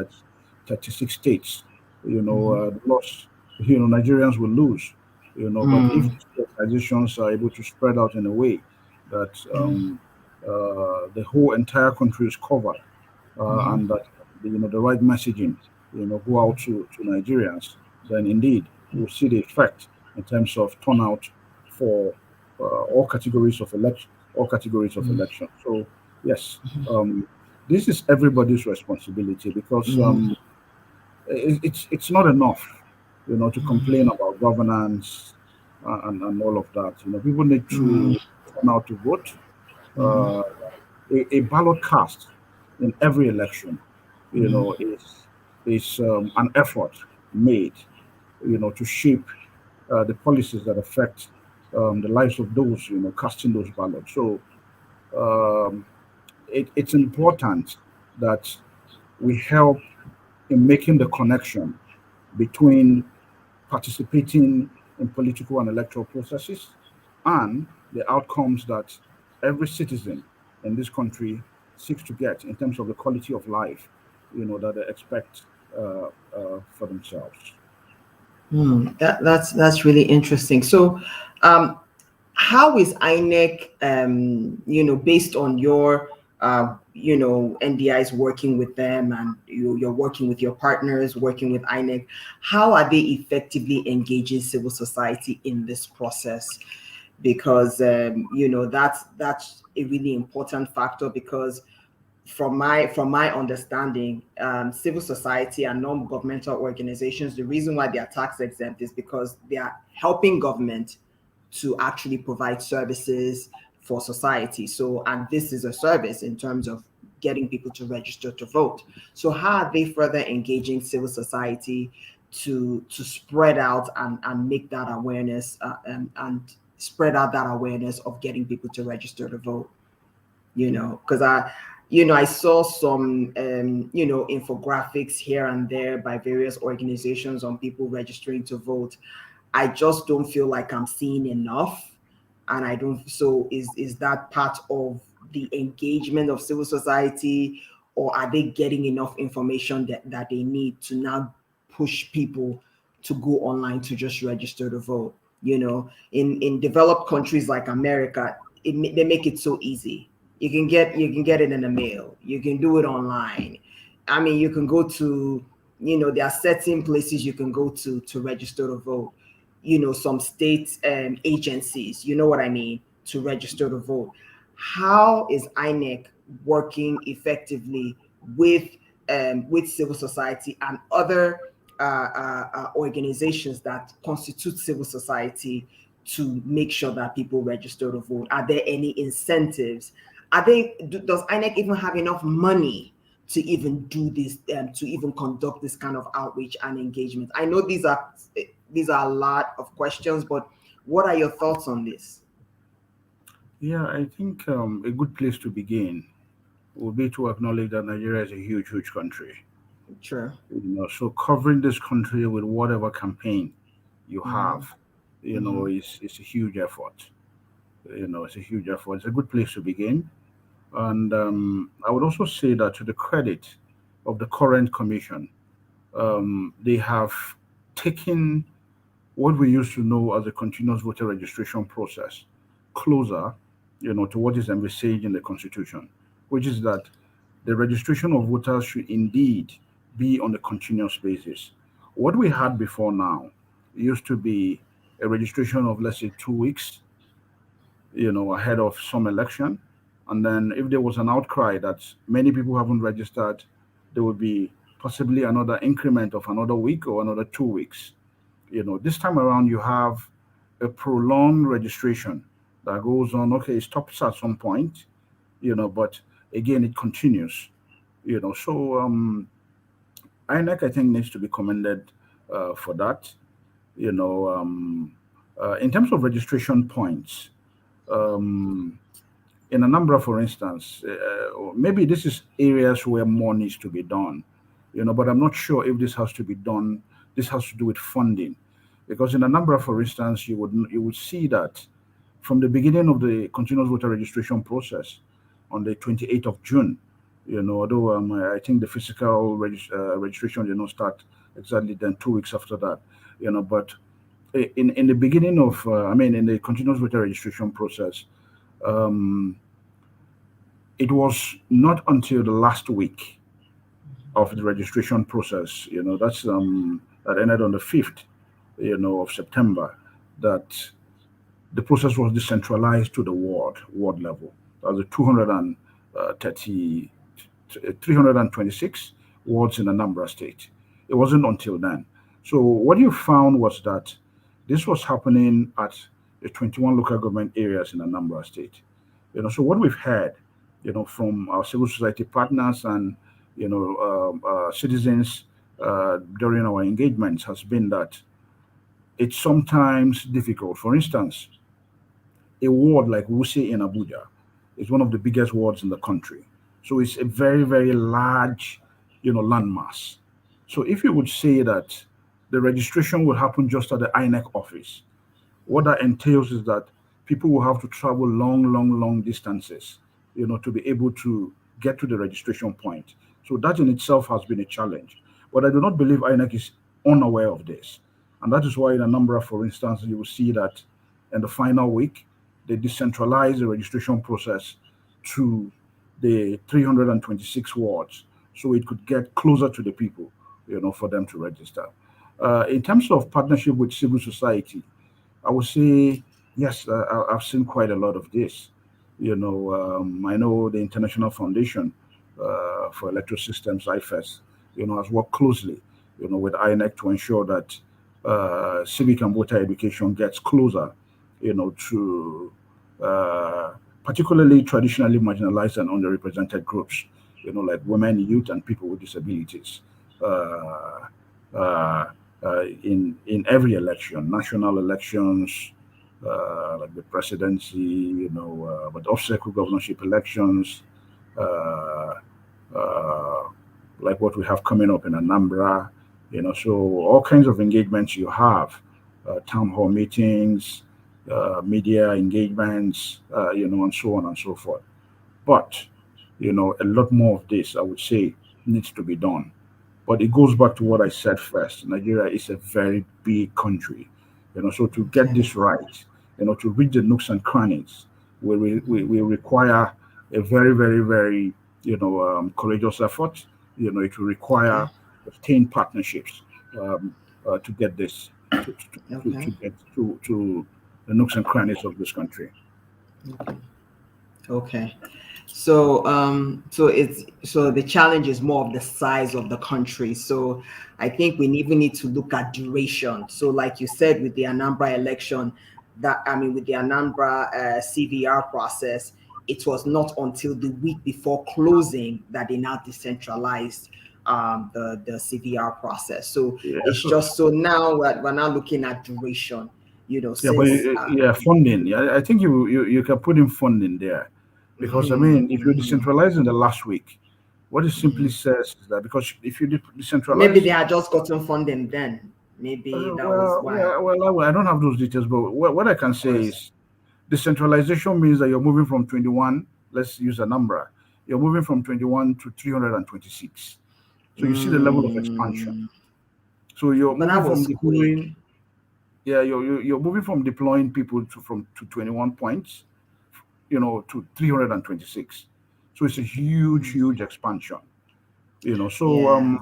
36 states, the loss, Nigerians will lose. But if Mm. these organizations are able to spread out in a way that the whole entire country is covered, and that the right messaging go out to Nigerians, then indeed we'll see the effect in terms of turnout for all categories of election. So yes, um, this is everybody's responsibility, because it's not enough, to complain about governance and all of that. People need to turn out to vote. Uh, a ballot cast in every election, is an effort made, to shape the policies that affect the lives of those, casting those ballots. So um, it's important that we help in making the connection between participating in political and electoral processes and the outcomes that every citizen in this country seeks to get in terms of the quality of life, that they expect for themselves. That's really interesting. So, um, how is INEC, based on your, NDIs working with them, and you're working with your partners, working with INEC, how are they effectively engaging civil society in this process? Because, that's a really important factor, because from my understanding, civil society and non-governmental organizations, the reason why they are tax exempt is because they are helping government to actually provide services for society. So, and this is a service in terms of getting people to register to vote. So how are they further engaging civil society to spread out and make that awareness, and spread out that awareness of getting people to register to vote? Because I saw some infographics here and there by various organizations on people registering to vote. I just don't feel like I'm seeing enough. And I don't, so is that part of the engagement of civil society, or are they getting enough information that they need to now push people to go online to just register to vote? In developed countries like America, they make it so easy. You can get it in the mail. You can do it online. I mean, you can go to there are certain places you can go to register to vote. Some state agencies, you know what I mean, to register to vote. How is INEC working effectively with civil society and other organizations that constitute civil society to make sure that people register to vote? Are there any incentives? Does INEC even have enough money to even do this, to even conduct this kind of outreach and engagement? I know these are a lot of questions, but what are your thoughts on this? Yeah, I think a good place to begin would be to acknowledge that Nigeria is a huge, huge country. Sure. So covering this country with whatever campaign you have, is a huge effort. It's a huge effort. It's a good place to begin. And I would also say that to the credit of the current commission, they have taken what we used to know as a continuous voter registration process closer, to what is envisaged in the Constitution, which is that the registration of voters should indeed be on a continuous basis. What we had before now used to be a registration of, let's say, 2 weeks, ahead of some election. And then if there was an outcry that many people haven't registered, there would be possibly another increment of another week or another 2 weeks. This time around, you have a prolonged registration that goes on. Okay, it stops at some point, but again, it continues, So INEC, I think, needs to be commended for that. In terms of registration points, in Anambra, for instance, maybe this is areas where more needs to be done, but I'm not sure if this has to be done. This has to do with funding, because in Anambra, for instance, you would see that from the beginning of the continuous voter registration process on the 28th of June, although I think the physical registration did not start exactly then 2 weeks after that, but in the beginning of, in the continuous voter registration process, it was not until the last week of the registration process, that's that ended on the 5th, of September, that the process was decentralized to the ward level. That was the 326 wards in Anambra State. It wasn't until then. So what you found was that this was happening at the 21 local government areas in Anambra State. So what we've heard, from our civil society partners and citizens during our engagements has been that it's sometimes difficult. For instance, a ward like Wuse in Abuja is one of the biggest wards in the country. So it's a very, very large, landmass. So if you would say that the registration will happen just at the INEC office, what that entails is that people will have to travel long distances, to be able to get to the registration point. So that in itself has been a challenge. But I do not believe INEC is unaware of this. And that is why in Anambra, for instance, you will see that in the final week, they decentralize the registration process to the 326 wards, so it could get closer to the people, for them to register. In terms of partnership with civil society, I would say, yes, I've seen quite a lot of this. I know the International Foundation for Electoral Systems, IFES, has worked closely, with INEC to ensure that civic and voter education gets closer, to particularly traditionally marginalized and underrepresented groups, like women, youth, and people with disabilities. In every election, national elections, like the presidency, but off-cycle governorship elections, like what we have coming up in Anambra, so all kinds of engagements you have, town hall meetings, media engagements, and so on and so forth. But, a lot more of this, I would say, needs to be done. But it goes back to what I said first. Nigeria is a very big country, so to get this right, to reach the nooks and crannies, we require a very, very, very, courageous effort. It will require sustained partnerships to get this Okay. to get to the nooks and crannies of this country. Okay. So so the challenge is more of the size of the country. So I think we even need to look at duration. So like you said with the Anambra election, with the Anambra CVR process, it was not until the week before closing that they now decentralized the CVR process. So Yeah, it's just so now we're now looking at duration. yeah, but Since funding. Yeah, I think you can put in funding there, because I mean, if you decentralize in the last week, what it simply says is that because if you decentralize, maybe they had just gotten funding then. Maybe that was why. I don't have those details, but what I can say is decentralization means that you're moving from 21. Let's use a number. You're moving from 21 to 326. So you see the level of expansion. So you're But that moving from was quick. deploying. Yeah, you're moving from deploying people to 21 points, to 326. So it's a huge expansion. So Yeah.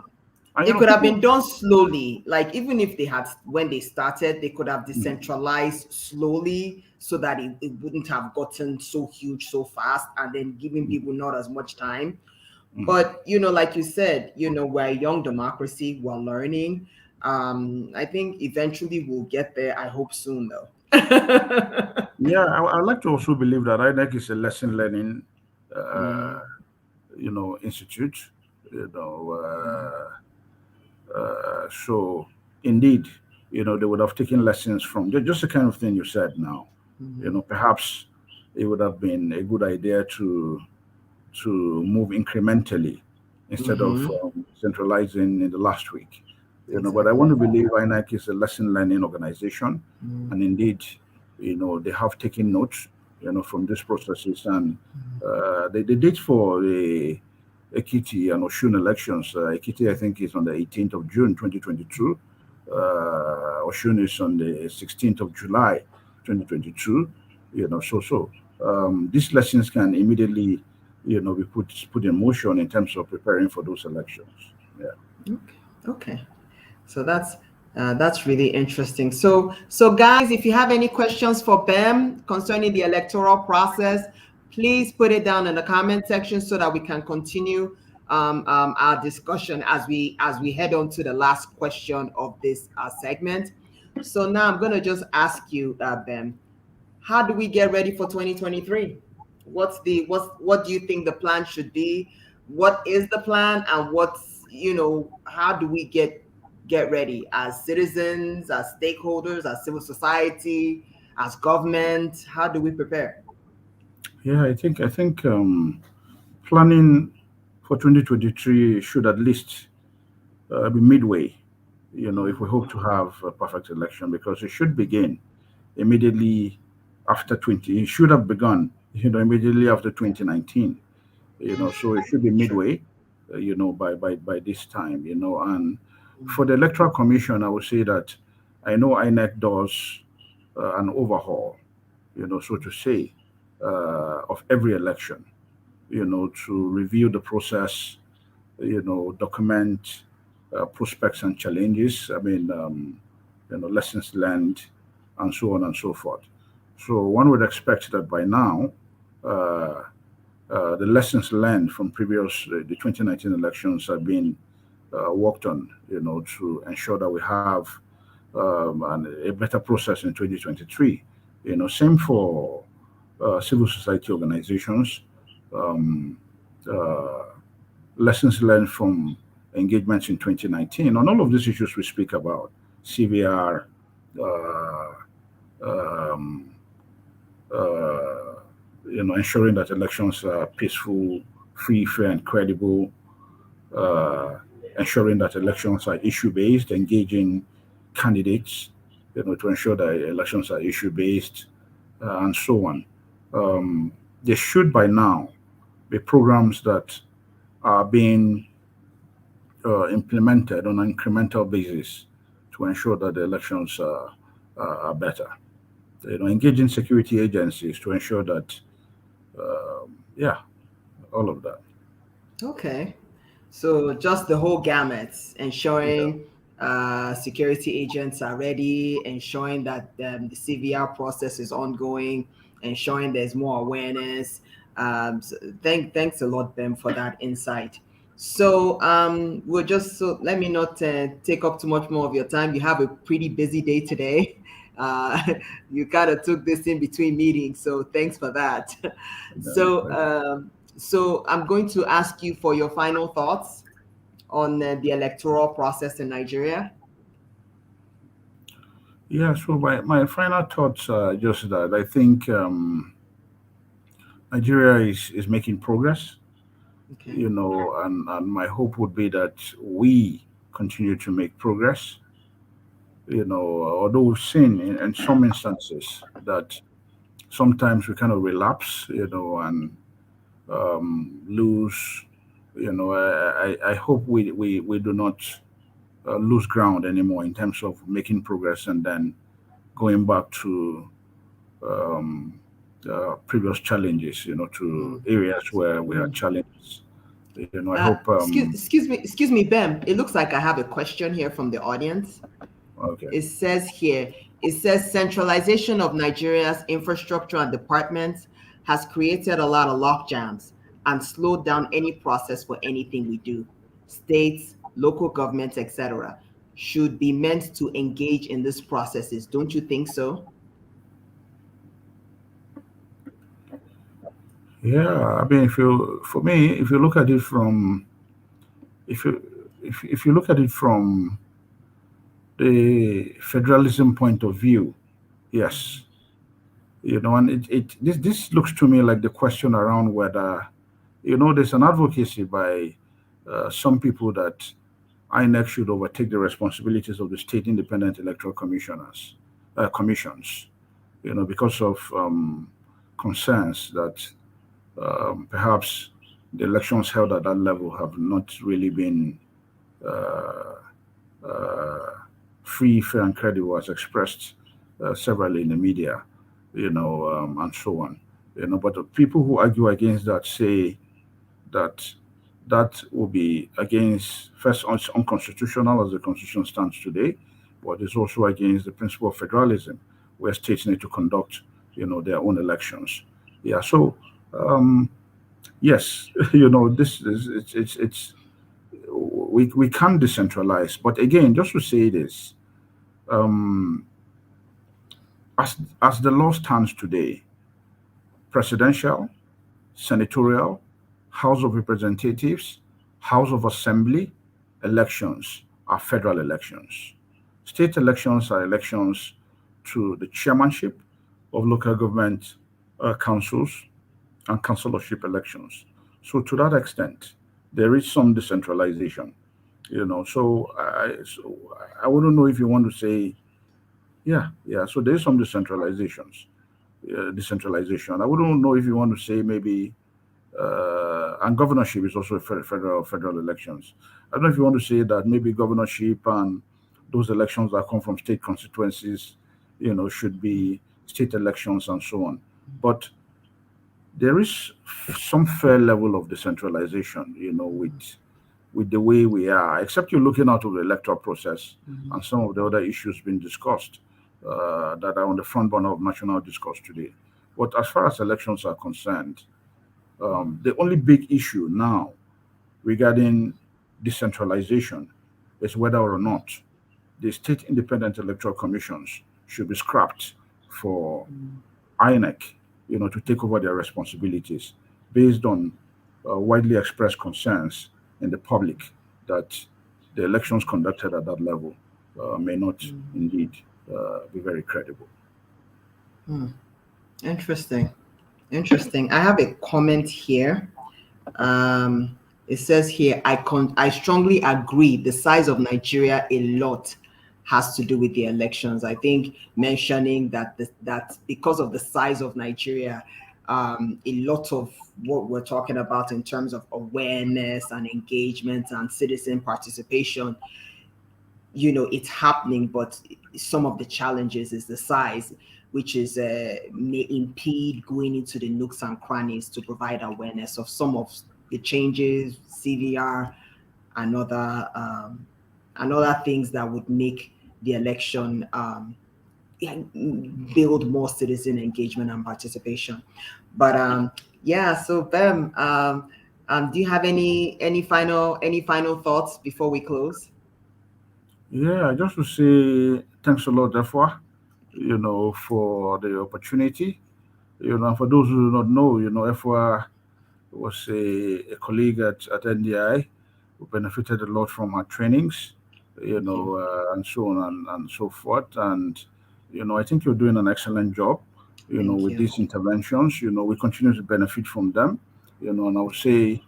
and It could have people. been done slowly. Like even if they had, when they started, they could have Mm. decentralized slowly so that it wouldn't have gotten so huge so fast, and then giving people not as much time. But like you said, we're a young democracy, we're learning. I think eventually we'll get there. I hope soon though. Yeah, I like to also believe that INEC is a lesson learning, institute. You know, so indeed, they would have taken lessons from just the kind of thing you said now. Perhaps it would have been a good idea to move incrementally instead of centralizing in the last week. But I want to believe INEC is a lesson learning organization, and indeed, they have taken notes, from these processes, and the date for the Ekiti and Oshun elections. Ekiti, I think, is on the 18th of June, 2022. Oshun is on the 16th of July, 2022. These lessons can immediately, be put in motion in terms of preparing for those elections. Yeah. Okay. So that's really interesting. So guys, if you have any questions for Bem concerning the electoral process, please put it down in the comment section so that we can continue our discussion as we head on to the last question of this segment. So now I'm going to just ask you, Bem, how do we get ready for 2023? What do you think the plan should be? What is the plan, and how do we get ready as citizens, as stakeholders, as civil society, as government? How do we prepare? Yeah, I think planning for 2023 should at least be midway. If we hope to have a perfect election, because it should begin immediately after 20. It should have begun, immediately after 2019. So it should be midway, by this time. And for the Electoral Commission, I would say that I know INEC does an overhaul, so to say, of every election, to review the process, document prospects and challenges. I mean, lessons learned, and so on and so forth. So one would expect that by now, the lessons learned from the 2019 elections have been worked on, to ensure that we have a better process in 2023. Same for civil society organizations. Um, uh, Lessons learned from engagements in 2019 on all of these issues we speak about: CVR, uh, um, uh, ensuring that elections are peaceful, free, fair, and credible, uh, ensuring that elections are issue-based, engaging candidates, to ensure that elections are issue-based, and so on. There should by now be programs that are being implemented on an incremental basis to ensure that the elections are better. Engaging security agencies to ensure that, yeah, all of that. Okay. So just the whole gamut, ensuring security agents are ready, ensuring that the CVR process is ongoing, ensuring there's more awareness. So thanks a lot, Bem, for that insight. So let me not take up too much more of your time. You have a pretty busy day today. Uh, you kind of took this in between meetings, so thanks for that. No So problem. so I'm going to ask you for your final thoughts on the electoral process in Nigeria. Yeah, so my final thoughts are just that I think Nigeria is making progress, Okay. and my hope would be that we continue to make progress, although we've seen in some instances that sometimes we kind of relapse, and lose, I hope we do not lose ground anymore in terms of making progress and then going back to um, previous challenges, to Mm. areas where we had Mm. challenges. I hope. Excuse me, Ben. It looks like I have a question here from the audience. Okay. It says here, it says centralization of Nigeria's infrastructure and departments has created a lot of logjams and slowed down any process for anything we do. States, local governments, etc., should be meant to engage in these processes. Don't you think so? Yeah, I mean, for me, if you look at it from, if you look at it from the federalism point of view, yes, and this looks to me like the question around whether, there's an advocacy by some people that INEC should overtake the responsibilities of the state independent electoral commissions, because of concerns that perhaps the elections held at that level have not really been uh, uh, free, fair, and credible, as expressed severally in the media, and so on. But the people who argue against that say that that will be against, first, it's unconstitutional as the constitution stands today, but it's also against the principle of federalism, where states need to conduct, their own elections. Yeah. So um, yes, this is it's we can decentralize, but again, just to say this, um, as the law stands today, presidential, senatorial, House of Representatives, House of Assembly elections are federal elections. State elections are elections to the chairmanship of local government councils and councillorship elections. So to that extent, there is some decentralization. So I wouldn't know if you want to say, yeah, yeah. So there is some decentralization. I wouldn't know if you want to say maybe, and governorship is also a federal elections. I don't know if you want to say that maybe governorship and those elections that come from state constituencies, should be state elections and so on. But there is some fair level of decentralization, with the way we are, except you're looking out of the electoral process Mhm. and some of the other issues being discussed that are on the front burner of national discourse today. But as far as elections are concerned, the only big issue now regarding decentralization is whether or not the state independent electoral commissions should be scrapped for INEC, to take over their responsibilities based on widely expressed concerns in the public that the elections conducted at that level may not indeed be very credible. Hmm. Interesting. Interesting. I have a comment here. It says here, I strongly agree. The size of Nigeria a lot has to do with the elections. I think mentioning that because of the size of Nigeria, a lot of what we're talking about in terms of awareness and engagement and citizen participation, it's happening, but some of the challenges is the size, which is may impede going into the nooks and crannies to provide awareness of some of the changes, CVR, and other things that would make the election build more citizen engagement and participation. But yeah, so Bem, do you have any final thoughts before we close? Yeah, just to say thanks a lot, therefore, for the opportunity. For those who do not know, FOA was a colleague at NDI who benefited a lot from our trainings, Thank you. and so on and so forth. And, I think you're doing an excellent job, Thank with you. these interventions. We continue to benefit from them, and I would say,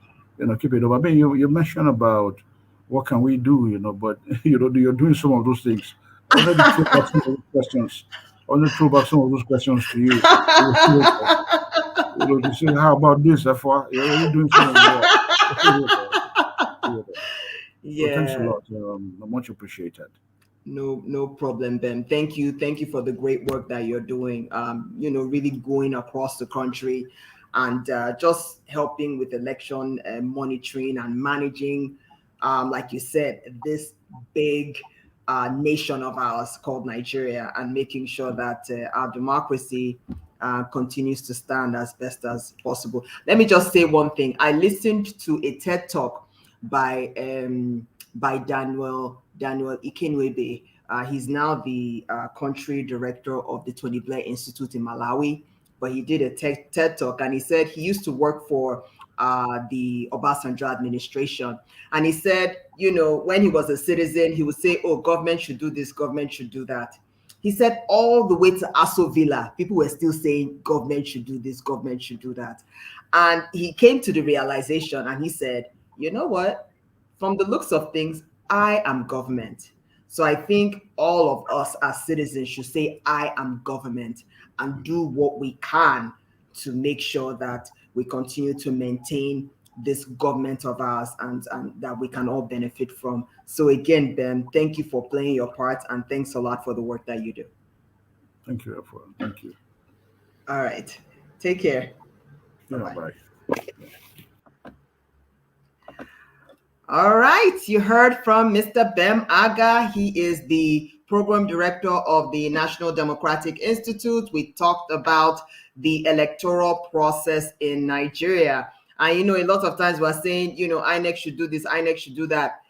keep it up. I mean, you mentioned about what can we do, but, you're doing some of those things. I wanted to throw back some of those questions. I wanted to throw back some of those questions to you. You were serious. To say, how about this? Therefore, you're already doing some of the work. So thanks a Yeah. lot. Much appreciated. No problem, Ben. Thank you for the great work that you're doing. Really going across the country and just helping with election monitoring and managing, like you said, this big nation of ours called Nigeria, and making sure that our democracy continues to stand as best as possible. Let me just say one thing. I listened to a TED talk by Daniel Ikenwebe. He's now the country director of the Tony Blair Institute in Malawi. But he did a TED talk, and he said he used to work for the Obasanjo administration. And he said, when he was a citizen, he would say, "Oh, government should do this, government should do that." He said all the way to Aso Villa, people were still saying government should do this, government should do that. And he came to the realization, and he said, you know what? From the looks of things, I am government. So I think all of us as citizens should say, I am government, and do what we can to make sure that we continue to maintain this government of ours, and that we can all benefit from. So again, Ben, thank you for playing your part, and thanks a lot for the work that you do. Thank you, Efra. Thank you. All right. Take care. Yeah, Bye-bye. bye. All right, you heard from Mr. Bem Aga. He is the program director of the National Democratic Insitute. We talked about the electoral process in Nigeria. And a lot of times we're saying, INEC should do this, INEC should do that.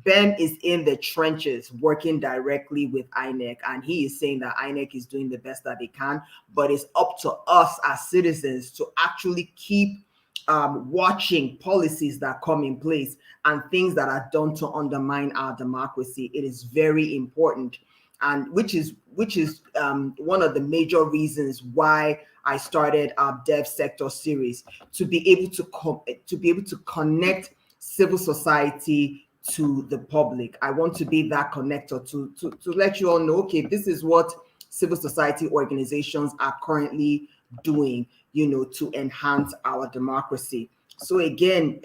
Ben is in the trenches working directly with INEC, and he is saying that INEC is doing the best that they can, but it's up to us as citizens to actually keep watching policies that come in place and things that are done to undermine our democracy. It is very important, and which is one of the major reasons why I started our Dev Sector series, to be able to connect civil society to the public. I want to be that connector to let you all know, okay, this is what civil society organizations are currently doing, to enhance our democracy. So again,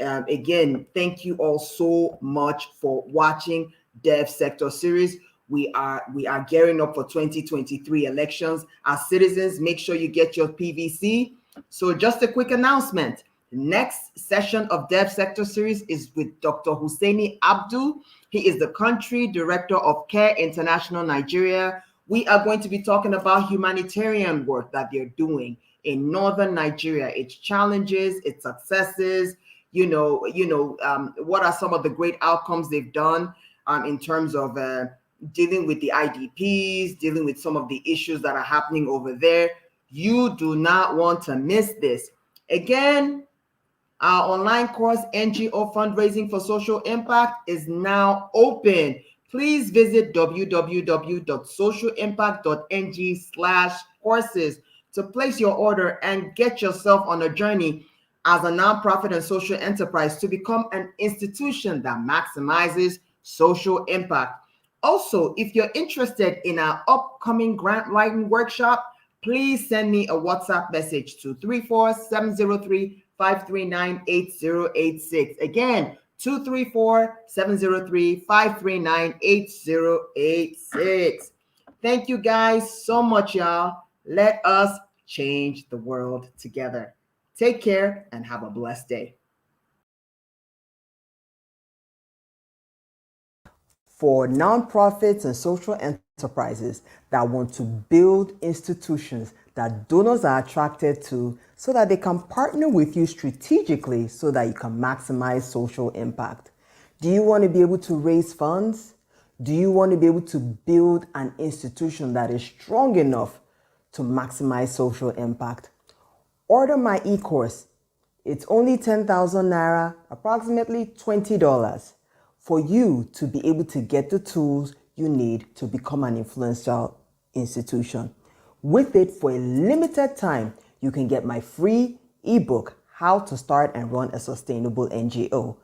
thank you all so much for watching Dev Sector series. We are gearing up for 2023 elections. As citizens, make sure you get your PVC. So just a quick announcement. Next session of Dev Sector series is with Dr. Hussaini Abdul. He is the country director of CARE International Nigeria. We are going to be talking about humanitarian work that they're doing in northern Nigeria, its challenges, its successes. What are some of the great outcomes they've done in terms of dealing with the IDPs, dealing with some of the issues that are happening over there. You do not want to miss this. Again, our online course, NGO Fundraising for Social Impact, is now open. Please visit www.socialimpact.ng/courses to place your order and get yourself on a journey as a nonprofit and social enterprise to become an institution that maximizes social impact. Also, if you're interested in our upcoming grant writing workshop, please send me a WhatsApp message to 34703-539-8086. Again, 234-703-539-8086. Thank you guys so much, y'all. Let us change the world together. Take care and have a blessed day. for nonprofits and social enterprises that want to build institutions that donors are attracted to so that they can partner with you strategically so that you can maximize social impact. Do you want to be able to raise funds? Do you want to be able to build an institution that is strong enough to maximize social impact? Order my e-course. It's only 10,000 Naira, approximately $20, for you to be able to get the tools you need to become an influential institution. With it, for a limited time, you can get my free ebook, How to Start and Run a Sustainable NGO,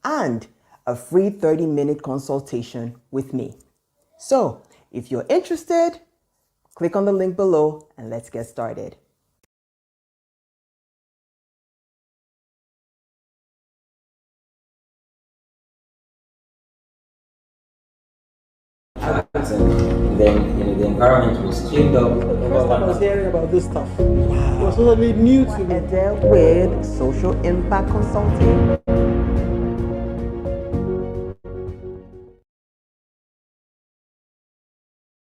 and a free 30-minute consultation with me. So, if you're interested, click on the link below and let's get started. And then the environment was cleaned up. The first time I was hearing about this stuff, it was totally new to me. With social impact consulting.